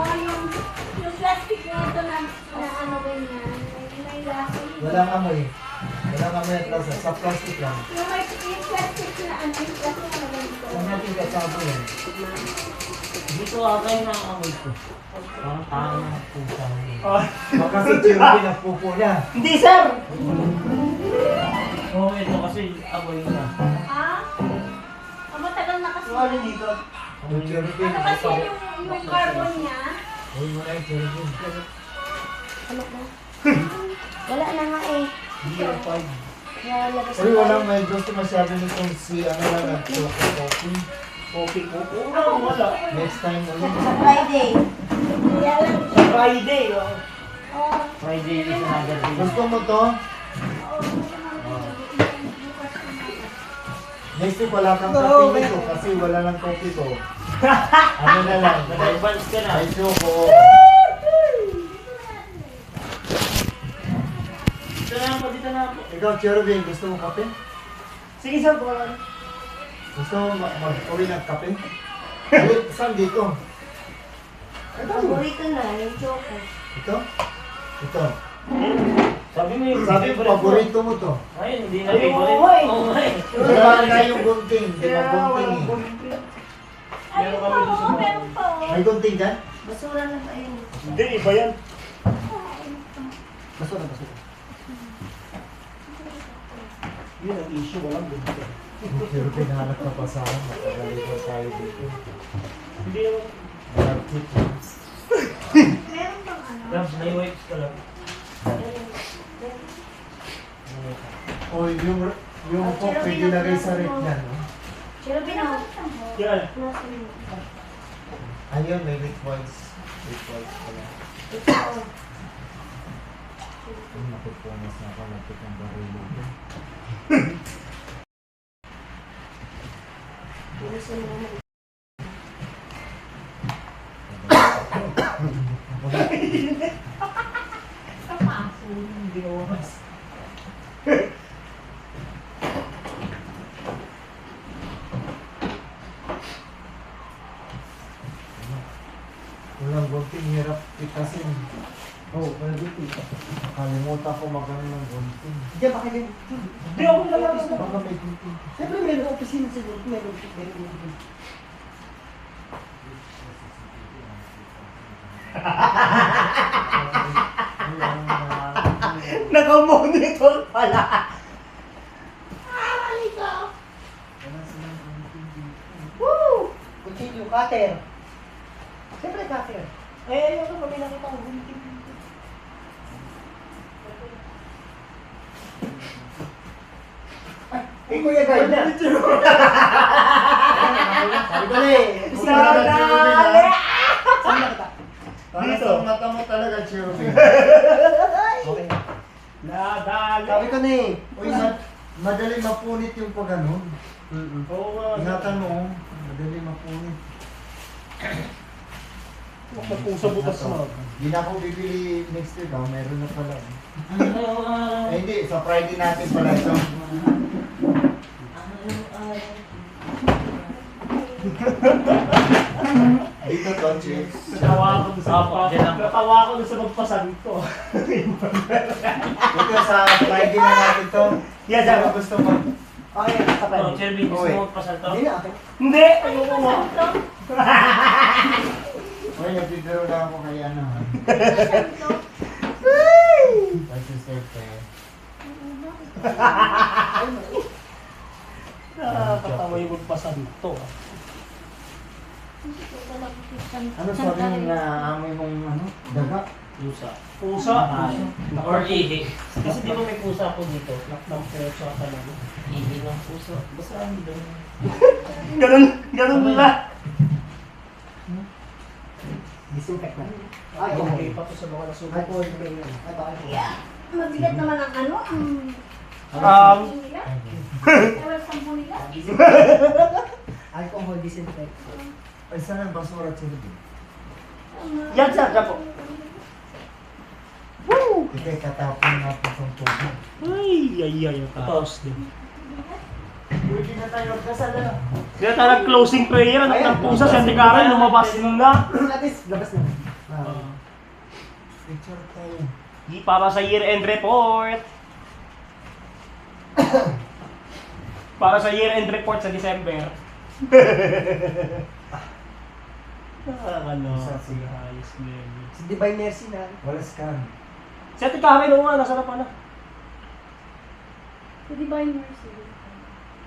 yung plastic na ito na ano ganyan, may lasa yun. Walang amoy. Walang amoy at lasa. Sa plastic lang. Yung may yung plastic na ano, yung plastic na ganito. Saan natin kasama yan? Dito agay na amoy ko. Parang tao na pusa. Baka si Chirby napupo na. Hindi, sir! Oo, ito kasi amoy na. Ha? Matagal na kasi. Ano dito? Yung Chirby, Ano kasi yung carbon niya? Huwag mo na yung Chirby. Ano ba? Wala na nga eh. Year 5. Lalabas Uy, walang may gusto masyado nitong si ano lang nag-coffee. Okay po. Oo, wala. Next time ulit. Sa Friday. Kaya lang. Friday. Oh. Oh, Friday is another day. Gusto mo to? Next week wala kang coffee nito kasi wala ng coffee ko. Ano na lang? Nag-advance ka na. Ay, ko. Dito na po, dito na po. Ikaw, Cherubin, gusto mo kape? Sige, sir. Wala. Gusto mo mag-uwi ng kape? Ay, saan dito? Paborito na, yung choco. Ito? Ito. Sabi mo yung Sabi mo, paborito mo to. Ay, hindi na Ay, favorite. oo, eh. Oo, eh. Wala na yung gunting. Di ba gunting eh? ayun pa oh, meron pa oh. May gunting dyan? Basura na ba yun? Hindi, iba yan. Basura, basura. Yun ang issue. Walang gusto. Cherubin, hanap na pa sa akin. Makagalitan tayo dito. Hindi naman. Nag-tip. Meron pang ano. Labs, may wipes ka lang. O, yung coke pwede lagay sa rip niya, no? Cherubin ako. Yan. Nasa mo. Ayun, may weak points. Weak points pala. Ito. Ay, nakupunas na ako. Lapit ng barilo. Gusto mo naman. Hindi ko mas. Walang gunting, hirap itasin. Oo, wala dito. Kalimutan ko magano ng gunting. Hindi, baka ganyan. Hindi ako nalalaman. Baka may gunting. Siyempre, meron opisina siguro. Meron. Naka-monitor pala. Woo! Kutsilyo, cutter. Siyempre, cutter. Eh, ayun ko kami nakita ko. Eh, Kuya Guy. Sabi ko na eh. Nadali! Saan nakita? Para Dito. sa mata mo talaga, Cherubin. Okay. Nadali! Sabi ko na eh. Uy, madali mapunit yung pag ganun. Oo nga. Ingatan mo, madali mapunit. Magpusa butas mo. Hindi na ako bibili next week, meron na pala. Araw-araw. Eh hindi, sa Friday natin pala ito. Dito to, Chief. Natawa ako sa Opo, dyan lang. Natawa ako sa magpasanto. Dito sa Friday na natin to. Yes, Sino gusto mo? Okay, kapag. Oh, Shelby, gusto Uy. mo magpasal to? Hindi na, okay. Hindi! Ayoko nga. Uy, nagbibiro lang ako kay ano. Kasi siyempre. Nakakatawa yung magpasanto. Ano sabi mo na amoy mong ano? Daga? Pusa. Pusa. Or ihi. Kasi di ba may pusa ako dito? Ng pusa ka lang. Ihi ng puso. Basta ang doon. Ganun na. Disinfect na. Ay, Ay, okay okay. pa to sa mga Ay, nasulat. po, hindi yun. Ay, bakit? Yeah. Mabigat naman ang ano, ang... nila. Ewan sa nila. Alcohol disinfect. Ay, saan ang basura sila din? Yan sir, yan po. Ikay katapon natin sa tubig. Ay, tapos din. Pwede na tayo magkasal na. Kaya tayo nag-closing prayer, anak ng pusa, si Ate Karen, lumabas na. At least, labas na. Picture tayo. Di para sa year-end report. Para sa year-end report sa December. Ano? Isa siya. Ayos level. Si Divine Mercy na. Wala scan. Si Ate Karen, oo nga, nasa na pala. Si Divine Mercy.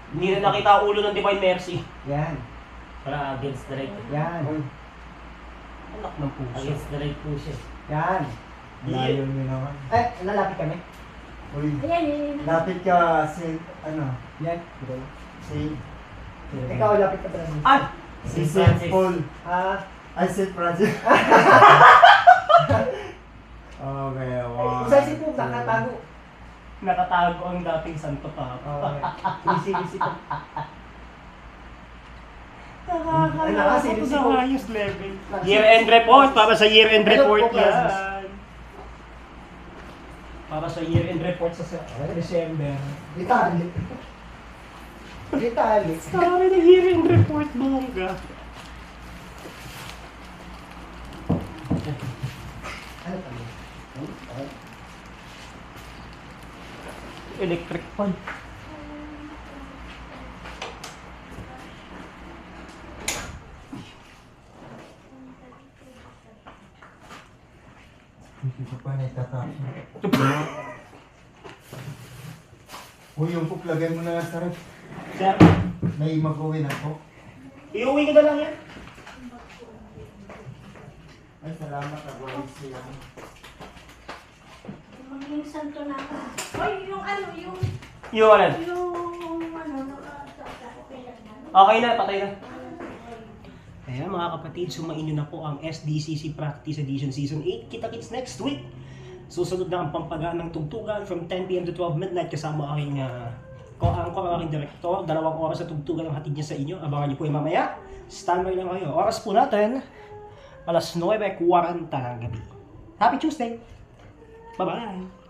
Hindi na nakita ang ulo ng Divine Mercy. Yan. Para against the right. Yan. Anak ng pusa. Against the right po siya. Yan. Layo nyo naman. Eh, lalapit kami. Uy, Ayan, yun. lapit ka si, ano, Yan. si, Ikaw, lapit ka pala. Ay! si Si St. Francis. Paul. Ah, Ay, St. Francis. Okay, wow. isa si po, nakatago. Nakatago ang dating Santo Papa. Okay. Easy po. Ay, nakasilip si Paul. ayos level. Year-end report, para sa year-end Ano report po, classes? yan. Para sa year-end report sa December. Litali. Litali. Sorry na year-end report, bongga. Ano pa yun? Electric fan. Hindi ko pa naitatapos. Uy, yung cook, lagay mo na sa ref. Sir, May mag-uwi na po. iuwi ko na lang yan. Ay, salamat. Nag-uwi siya. Maging santo na ako. Oy, yung ano, yung Yun. ano, okay lang na. Okay na, patay na. Ayan mga kapatid, sumain nyo na po ang SDCC Practice Edition Season 8. Kita-kits next week. Susunod na ang pampagaan ng tugtugan from 10 PM to 12 midnight kasama aking ko-anchor, aking director. 2 oras na tugtugan ang hatid niya sa inyo. Abangan niyo po yung mamaya. Standby lang kayo. Oras po natin, alas 9:40 ng gabi. Happy Tuesday! Bye-bye!